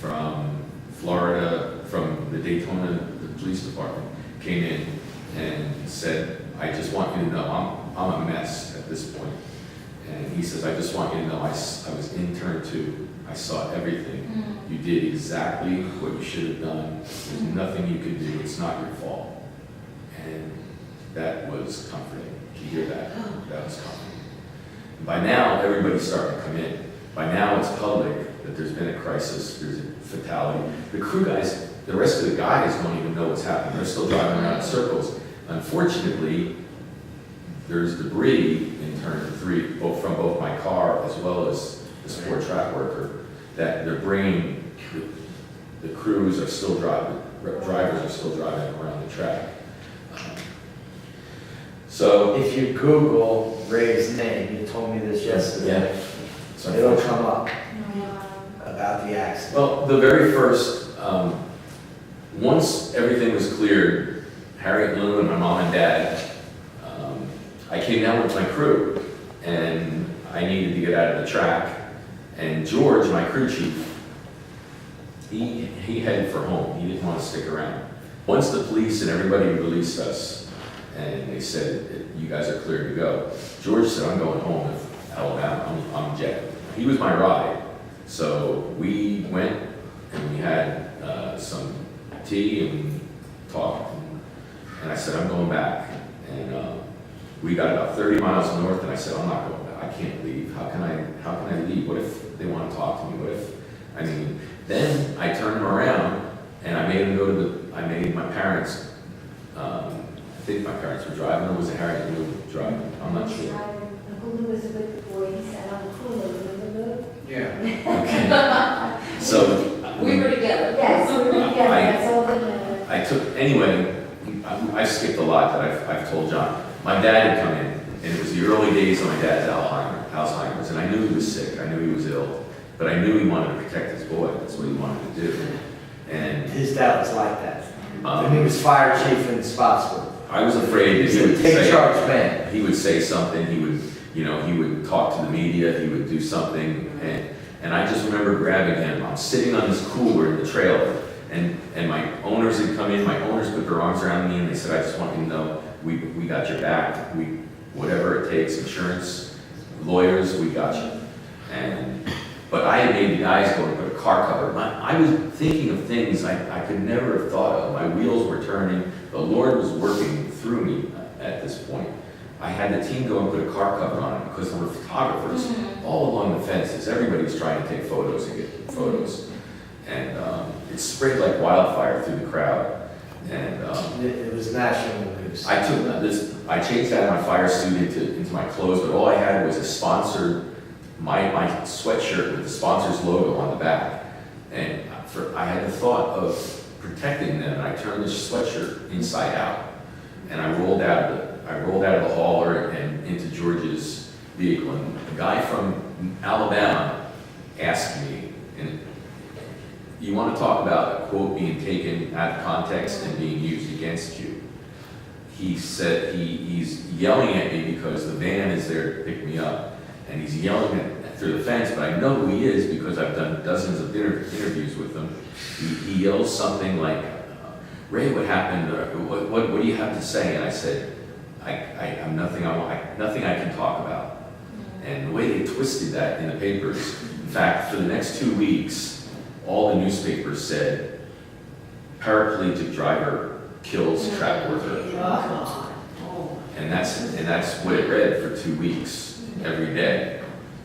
from Florida, from the Daytona the police department, came in and said, I just want you to know, I'm a mess at this point. And he says, I just want you to know, I was intern too. I saw everything. You did exactly what you should have done. There's nothing you could do. It's not your fault. And that was comforting to hear that. That was comforting. And by now, everybody's starting to come in. By now, it's public that there's been a crisis, there's a fatality. The crew guys, the rest of the guys don't even know what's happening. They're still driving around in circles. Unfortunately, there's debris in turn 3, from both my car as well as this poor track worker, that they're bringing, the crews are still driving, drivers are still driving around the track. So If you Google Ray's name, you told me this yesterday, it'll come up about the accident. Well, the very first, once everything was cleared, Harriet Lou and my mom and dad, I came down with my crew, and I needed to get out of the track. And George, my crew chief, he headed for home. He didn't want to stick around. Once the police and everybody released us, and they said, you guys are clear to go, George said, I'm going home to Alabama. I'm jet. He was my ride. So we went, and we had some tea and talked, and I said, I'm going back. And we got about 30 miles north, and I said, I'm not going back. I can't leave. How can I leave? What if they want to talk to me? What if, then I turned them around, and I made them go to I made my parents, I think my parents were driving, or was it Harriet and Lou driving? I'm not sure. Uncle Lou was with the boy, he sat on the cooler, remember Lou? Yeah. Okay. So We were together. Yes, we were together, that's all that mattered. I took, anyway, I skipped a lot that I've told John. My dad had come in, and it was the early days of my dad's Alzheimer's, and I knew he was sick, I knew he was ill, but I knew he wanted to protect his boy. That's what he wanted to do. And His dad was like that. When he was fire chief in Spotswood. I was afraid that He's he a would take say, charge man. he would say something, he would talk to the media, he would do something, and I just remember grabbing him. I'm sitting on this cooler in the trailer, and my owners had come in, my owners put their arms around me, and they said, I just want you to know, we got your back, whatever it takes, insurance, lawyers, we got you. But I had made the guys go and put a car cover. I was thinking of things I could never have thought of. My wheels were turning. The Lord was working through me at this point. I had the team go and put a car cover on it because there were photographers all along the fences. Everybody's trying to take photos and get photos. And it spread like wildfire through the crowd. And It was national news. I changed out of my fire suit into my clothes, but all I had was a sponsor, my sweatshirt with the sponsor's logo on the back. And I had the thought of protecting them, and I turned this sweatshirt inside out. And I rolled out of the hauler and into George's vehicle. And a guy from Alabama asked me, and you want to talk about a quote being taken out of context and being used against you. He said he's yelling at me because the van is there to pick me up, and he's yelling through the fence, but I know who he is because I've done dozens of interviews with him. He yells something like, Ray, what happened? What do you have to say? And I said, I'm nothing I can talk about. And the way they twisted that in the papers, in fact, for the next 2 weeks, all the newspapers said, paraplegic driver kills track worker. And that's what it read for 2 weeks, every day.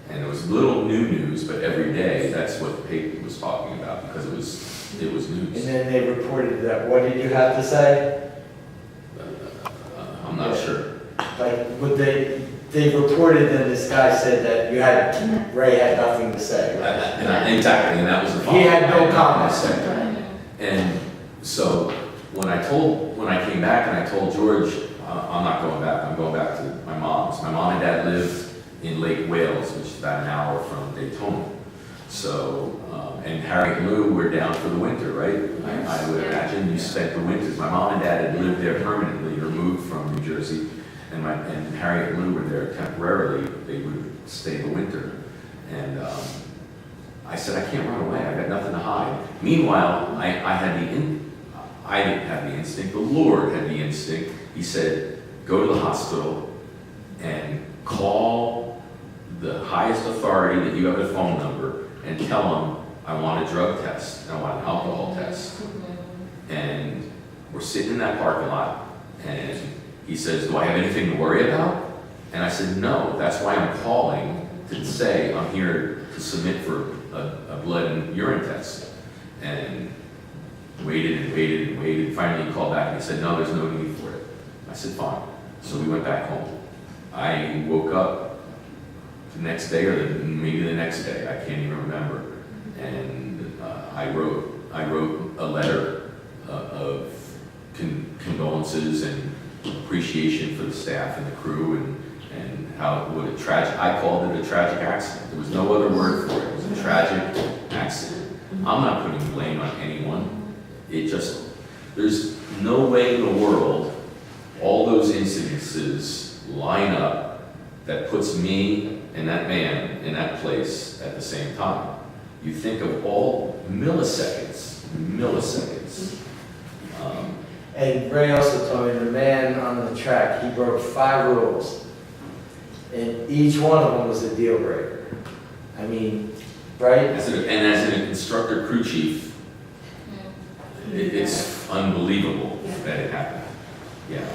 And it was little new news, but every day, that's what the paper was talking about, because it was news. And then they reported that. What did you have to say? I'm not sure. Like, what they reported, and this guy said that Ray had nothing to say. Exactly, and that was the He had no comments. And so when I came back and I told George, I'm not going back, I'm going back to my mom's. My mom and dad lived in Lake Wales, which is about an hour from Daytona. So, and Harry and Lou were down for the winter, right? I would imagine you spent the winters. My mom and dad had lived there permanently, removed from New Jersey, and Harry and Lou were there temporarily. They would stay the winter. And I said, I can't run away, I got nothing to hide. Meanwhile, I didn't have the instinct, the Lord had the instinct. He said, go to the hospital and call the highest authority that you have a phone number and tell them I want a drug test and I want an alcohol test. And we're sitting in that parking lot and he says, do I have anything to worry about? And I said, no, that's why I'm calling to say I'm here to submit for a blood and urine test. And waited and waited and waited. Finally he called back and he said, no, there's no need for it. I said, fine. So we went back home. I woke up the next day, or maybe the next day, I can't even remember. And I wrote a letter of condolences and appreciation for the staff and the crew, and I called it a tragic accident. There was no other word for it. It was a tragic accident. I'm not putting blame on anyone. There's no way in the world all those incidences line up that puts me and that man in that place at the same time. You think of all milliseconds. And Ray also told me the man on the track, he broke 5 rules. And each one of them was a deal breaker. I mean, right? As an instructor crew chief, it's unbelievable that it happened. Yeah.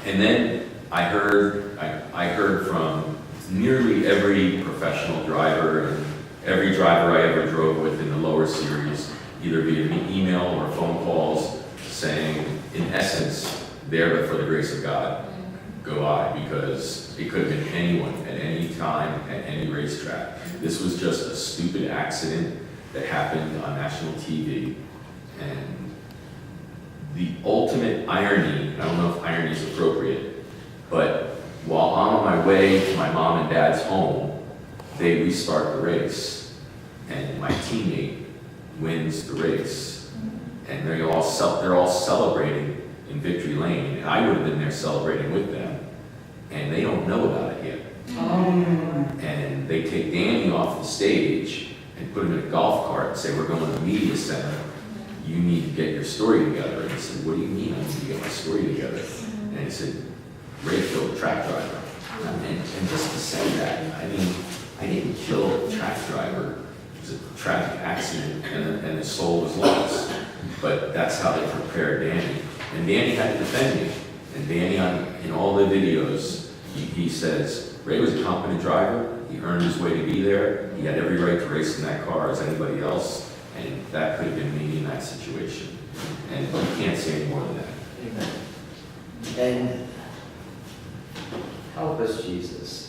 And then I heard from nearly every professional driver and every driver I ever drove with in the lower series, either via email or phone calls, saying, in essence, there but for the grace of God, go I, because it could have been anyone at any time at any racetrack. This was just a stupid accident that happened on national TV. And the ultimate irony, I don't know if irony is appropriate, but while I'm on my way to my mom and dad's home, they restart the race, and my teammate wins the race, and they're all celebrating in Victory Lane, and I would have been there celebrating with them, and they don't know about it yet. And they take Danny off the stage and put him in a golf cart and say, we're going to the media center. You need to get your story together. And he said, what do you mean I need to get my story together? And he said, Ray killed a track driver. And just to say that, I mean, I didn't kill a track driver was a tragic accident, and his soul was lost. But that's how they prepared Danny. And Danny had to defend me. And Danny, in all the videos, he says, Ray was a competent driver. He earned his way to be there. He had every right to race in that car as anybody else. And that could have been me in that situation. And you can't say any more than that. Amen. And help us, Jesus.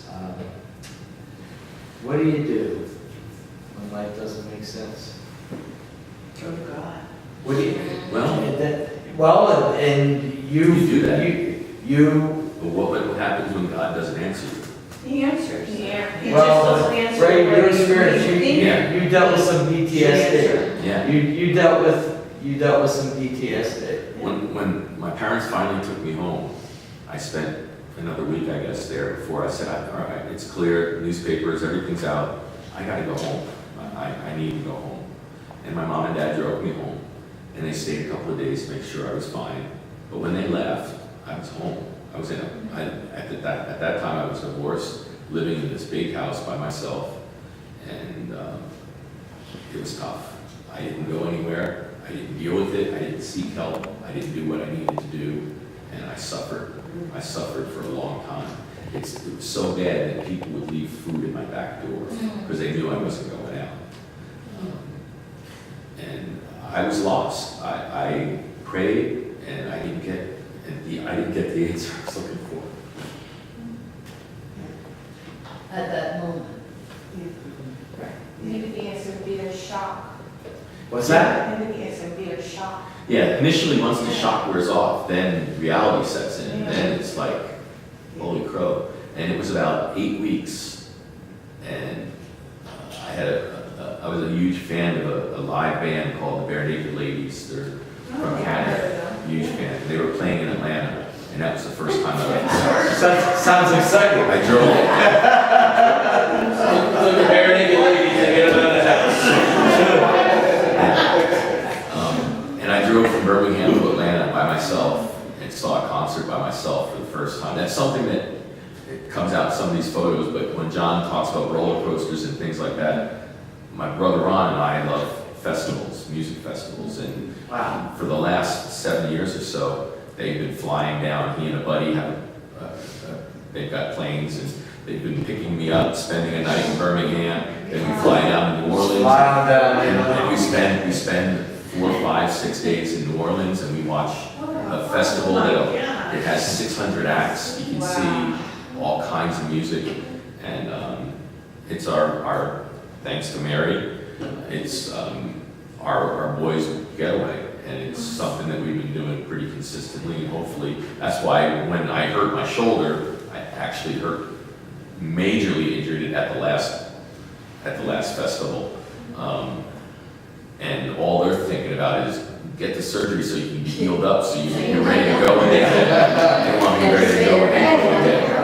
What do you do when life doesn't make sense? Go to God. What do you? Well, and you do that. You. But what happens when God doesn't answer you? He answers. Yeah. He Well, just doesn't answer Ray, what your you experience, think. you dealt with some PTSD. Yeah. You dealt with some PTSD. When my parents finally took me home, I spent another week, I guess, there before I said, all right, it's clear, newspapers, everything's out. I gotta go home. I need to go home. And my mom and dad drove me home. And they stayed a couple of days to make sure I was fine. But when they left, I was home. I was at that time I was divorced, living in this big house by myself, and it was tough. I didn't go anywhere. I didn't deal with it. I didn't seek help. I didn't do what I needed to do, and I suffered. I suffered for a long time. It was so bad that people would leave food at my back door because they knew I wasn't going out. And I was lost. I prayed, and I didn't get the answer I was looking for. At that moment. Maybe the answer would be a shock. What's that? Maybe the answer would be a shock. Yeah, initially, once the shock wears off, then reality sets in. Then it's like, holy crow. And it was about 8 weeks, and I was a huge fan of a live band called the Bare Naked Ladies. They're from Canada, huge fan. They were playing in Atlanta, and that was the first time I went. Sounds exciting. I drove. The Bare Naked Ladies, they get them out of the house. And I drove from Birmingham to Atlanta by myself and saw a concert by myself for the first time. That's something that it comes out in some of these photos, but when John talks about roller coasters and things like that, my brother Ron and I love festivals, music festivals, and for the last 7 years or so, they've been flying down. He and a buddy they've got planes, and they've been picking me up, spending a night in Birmingham, then we fly down to New Orleans, and we spend 4, 5, 6 days in New Orleans, and we watch a festival that it has 600 acts. You can see all kinds of music, and it's our thanks to Mary, it's our boys' getaway, and it's something that we've been doing pretty consistently, and hopefully that's why when I hurt my shoulder, I actually majorly injured it at the last festival, and all they're thinking about is get the surgery so you can be healed up, so you can be ready to go when they want to be ready to go when they go.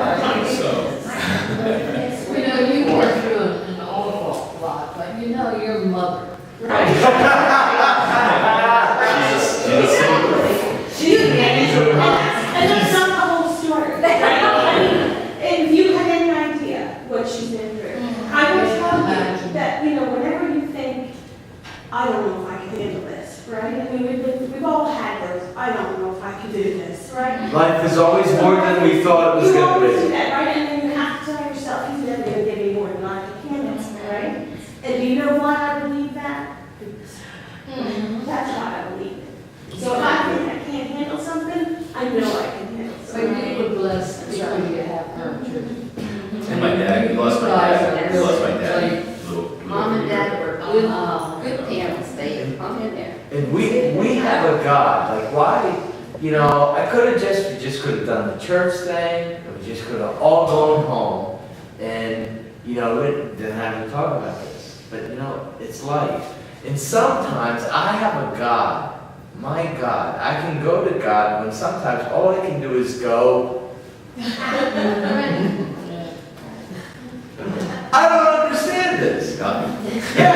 So. You went through an awful lot, but your mother. Right. And that's not the whole story, right? I mean, if you had any idea what she's been through, I would tell you that, whenever you think, I don't know if I can handle this, right? I mean, we've all had those, I don't know if I can do this, right? Life is always more than we thought it was You going always to do be. that, right? And then you have to tell yourself, he's never going to give me more than I can handle, right? And do you know why I believe that? That's why I believe it. So if I think I can't handle something, I know I can handle So something. you were blessed to have her too. And my dad, he lost my dad. He lost my dad. Mom and Dad were good parents, they hung in there. And we have a God, like why, I could have we just could have done the church thing, and we just could have all gone home, and, we didn't have to talk about this. But, it's life. And sometimes I have a God, my God. I can go to God when sometimes all I can do is go. I don't understand this. Yeah,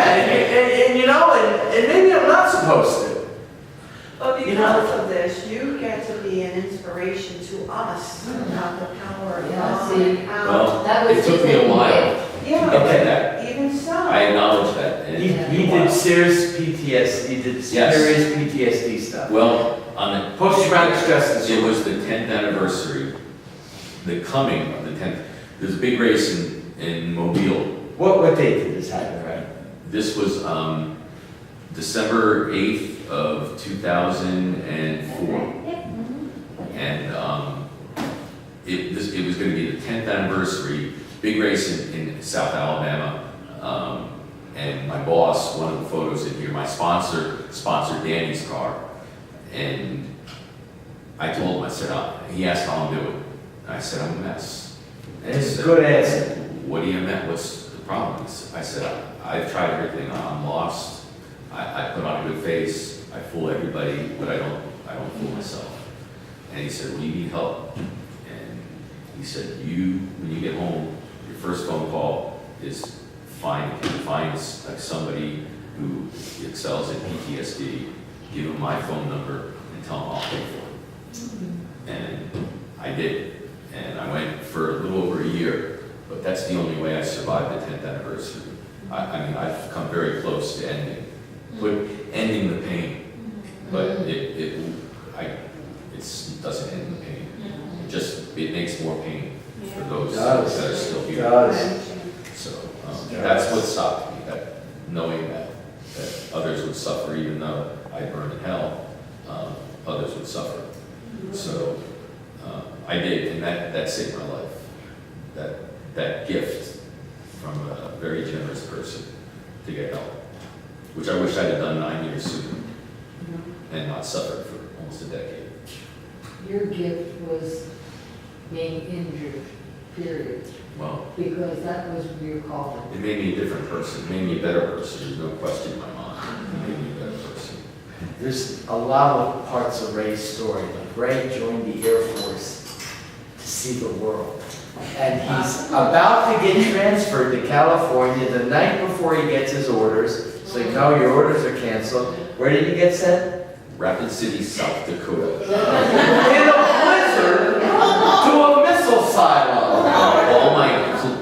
and maybe I'm not supposed to. But because of this, you get to be an inspiration to us about the power of God. See, Well, that was it took me a while. Yeah, Okay. even so. I acknowledge that. And He did serious PTSD, he did Yes. serious PTSD stuff. Well, on the Post-traumatic stress it disorder. was the 10th anniversary, the coming of the 10th. There's a big race in Mobile. What date did this happen, right? This was December 8th of 2004. And it was going to be the 10th anniversary, big race in South Alabama. And my boss, one of the photos in here, my sponsor sponsored Danny's car. And I told him, I said, he asked how I'm doing. And I said, I'm a mess. And he It's a said, good answer. what do you mean? What's the problem? I said, I've tried everything. I'm lost. I put on a good face. I fool everybody, but I don't fool myself. And he said, well, you need help. And he said, when you get home, your first phone call is find somebody who excels in PTSD, give them my phone number, and tell them I'll pay for it. And I did. And I went for a little over a year, but that's the only way I survived the 10th anniversary. I mean, I've come very close to ending the pain, but it doesn't end the pain. It makes more pain for those that are still here. So that's what stopped me, that knowing that others would suffer, even though I burned in hell, others would suffer. So I did, and that saved my life. That gift from a very generous person to get help, which I wish I had done 9 years sooner and not suffered for almost a decade. Your gift was being injured, period, Well, because that was your calling. it made me a different person, it made me a better person, there's no question in my mind. It made me a better person. There's a lot of parts of Ray's story. Like Ray joined the Air Force to see the world. And he's about to get transferred to California the night before he gets his orders. So no, your orders are canceled. Where did he get sent? Rapid City, South Dakota. In a blizzard to a missile silo.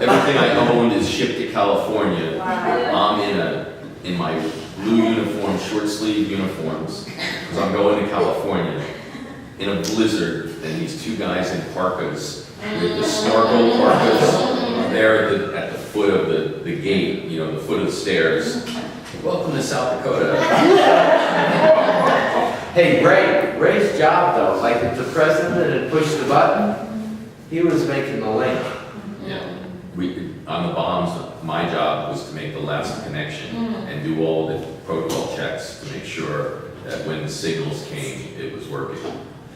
Everything I owned is shipped to California. I'm in my blue uniform, short sleeve uniforms, because I'm going to California in a blizzard, and these two guys in parkas with the snorkel parkas there at the foot of the gate, the foot of the stairs. Welcome to South Dakota. Hey, Ray's job though, like if the president had pushed the button, he was making the link. Yeah. On the bombs, my job was to make the last connection and do all the protocol checks to make sure that when the signals came, it was working.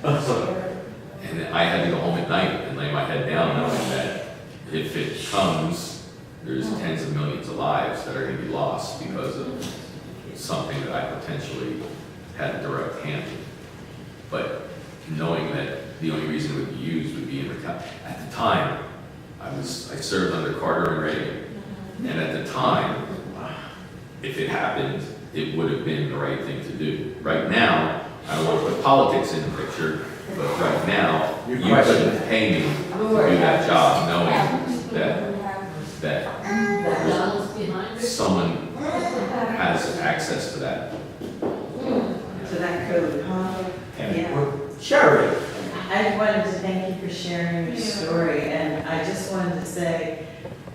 And I had to go home at night and lay my head down knowing that if it comes, there's tens of millions of lives that are going to be lost because of something that I potentially had a direct hand in. But knowing that the only reason it would be used would be in at the time, I served under Carter and Reagan. And at the time, if it happened, it would have been the right thing to do. Right now, I don't want to put politics in the picture, but right now, you couldn't pay me to do that job knowing that someone has access to that. To that code, huh? Yeah. Sherry. I wanted to thank you for sharing your story, and I just wanted to say,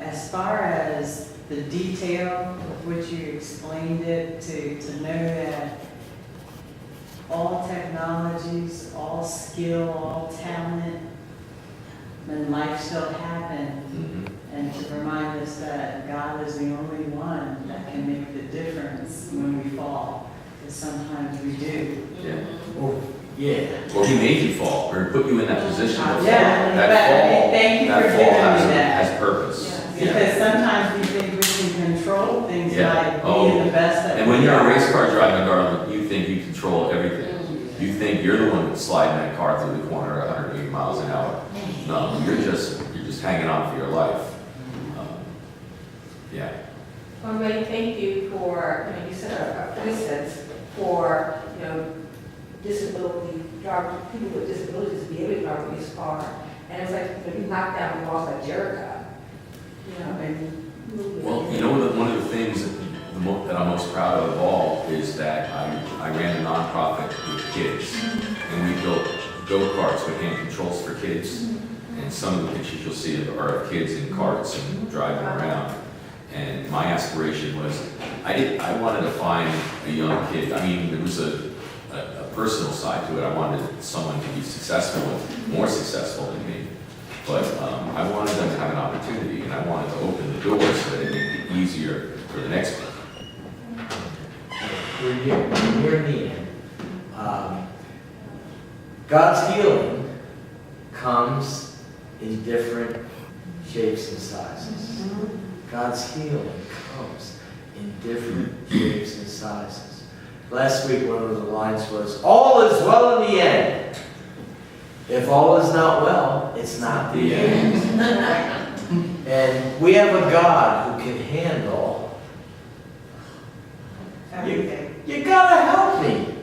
as far as the detail of which you explained it, to know that all technologies, all skill, all talent, and life still happen, and to remind us that God is the only one that can make the difference when we fall, because sometimes we do. Yeah. Yeah. Or he made you fall, or put you in that position to fall. Yeah, That but I fall, mean, thank you that for fall giving me has that. purpose. Because sometimes we think we can control things Yeah. by being the best that And we when you're a are. race car driving, darling, you think you control everything. You think you're the one that's sliding that car through the corner at 180 miles an hour. No, you're just hanging on for your life. Yeah. Well, Ray, thank you for, you set a precedent for, disability, people with disabilities to be able to drive a police car. And it's like, you knock down walls like Jericho, and Well, you know, one of the things that I'm most proud of all is that I ran a nonprofit with kids, and we built go-karts with hand controls for kids. And some of the pictures you'll see are of kids in carts and driving around. And my aspiration was, I wanted to find a young kid. I mean, there was a personal side to it. I wanted someone to be successful, more successful than me. But I wanted them to have an opportunity, and I wanted to open the door so that it made it easier for the next one. We're near the end. God's healing comes in different shapes and sizes. God's healing comes in different shapes and sizes. Last week, one of the lines was, all is well in the end. If all is not well, it's not the end. And we have a God who can handle everything. You gotta help me.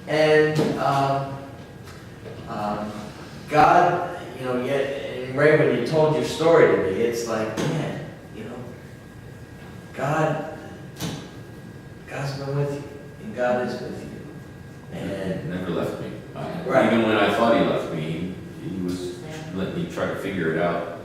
And God, you know, and Ray, when you told your story to me, it's like, man, you know, God's been with you, and God is with you. And Never left me. Right. Even when I thought he left me, he was letting me try to figure it out.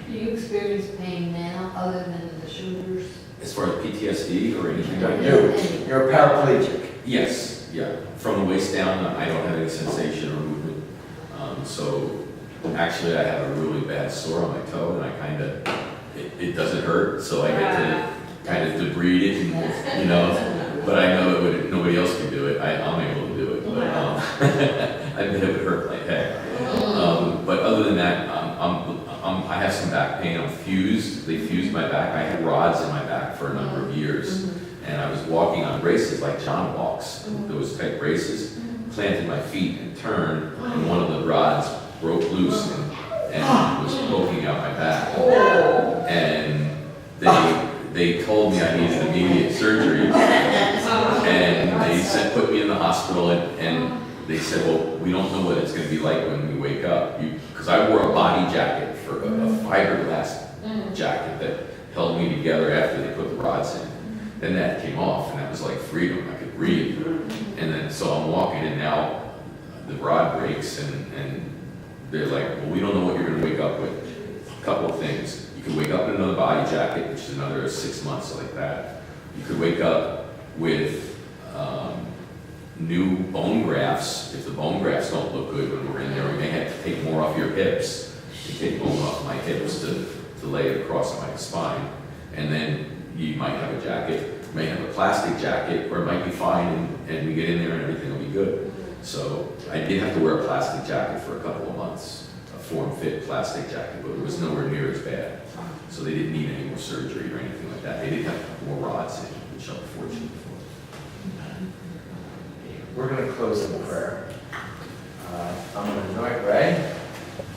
Do you experience pain now other than the shoulders? As far as PTSD or anything you like that? do. You're a paraplegic. Yes, yeah. From the waist down, I don't have any sensation or movement. So actually, I have a really bad sore on my toe, and it doesn't hurt, so I get to kind of debride it, and, you know. But I know nobody else can do it. I'm able to do it, but I bet it would hurt like heck. But other than that, I have some back pain. I'm fused. They fused my back. I had rods in my back for a number of years. And I was walking on braces like John walks, those type braces, planted my feet and turned, and one of the rods broke loose and was poking out my back. And they told me I needed immediate surgery. And they put me in the hospital, and they said, well, we don't know what it's going to be like when we wake up. Because I wore a body jacket, for a fiberglass jacket that held me together after they put the rods in. Then that came off, and that was like freedom. I could breathe. And then, so I'm walking, and now the rod breaks, and they're like, well, we don't know what you're going to wake up with. A couple of things. You could wake up in another body jacket, which is another 6 months like that. You could wake up with new bone grafts. If the bone grafts don't look good when we're in there, we may have to take more off your hips, to take bone off my hips to lay it across my spine. And then you might have a jacket, you may have a plastic jacket, or it might be fine, and we get in there and everything will be good. So I did have to wear a plastic jacket for a couple of months, a form-fit plastic jacket, but it was nowhere near as bad. So they didn't need any more surgery or anything like that. They did have more rods in, which I'm fortunate for. We're going to close in prayer. I'm going to anoint Ray.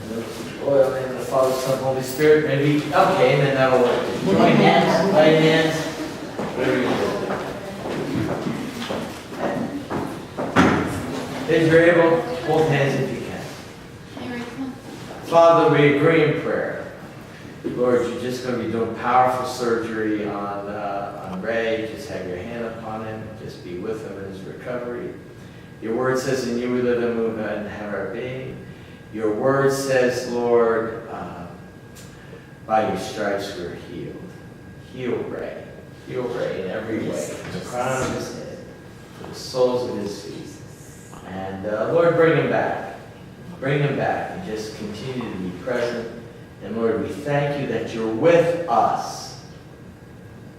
And then oil in the Father, Son, Holy Spirit. Maybe, okay, and then that'll work. Join hands, lay hands, whatever you do. If you're able, hold hands if you can. Father, we agree in prayer. Lord, you're just going to be doing powerful surgery on Ray. Just have your hand upon him. Just be with him in his recovery. Your word says, in you we live and move and have our being. Your word says, Lord, by your stripes we're healed. Heal Ray. Heal Ray in every way. From the crown of his head to the soles of his feet. And Lord, bring him back. Bring him back and just continue to be present. And Lord, we thank you that you're with us.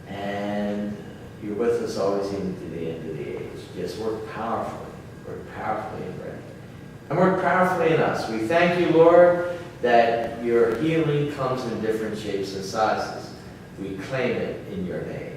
And you're with us always even to the end of the age. Just work powerfully. Work powerfully in Ray. And work powerfully in us. We thank you, Lord, that your healing comes in different shapes and sizes. We claim it in your name.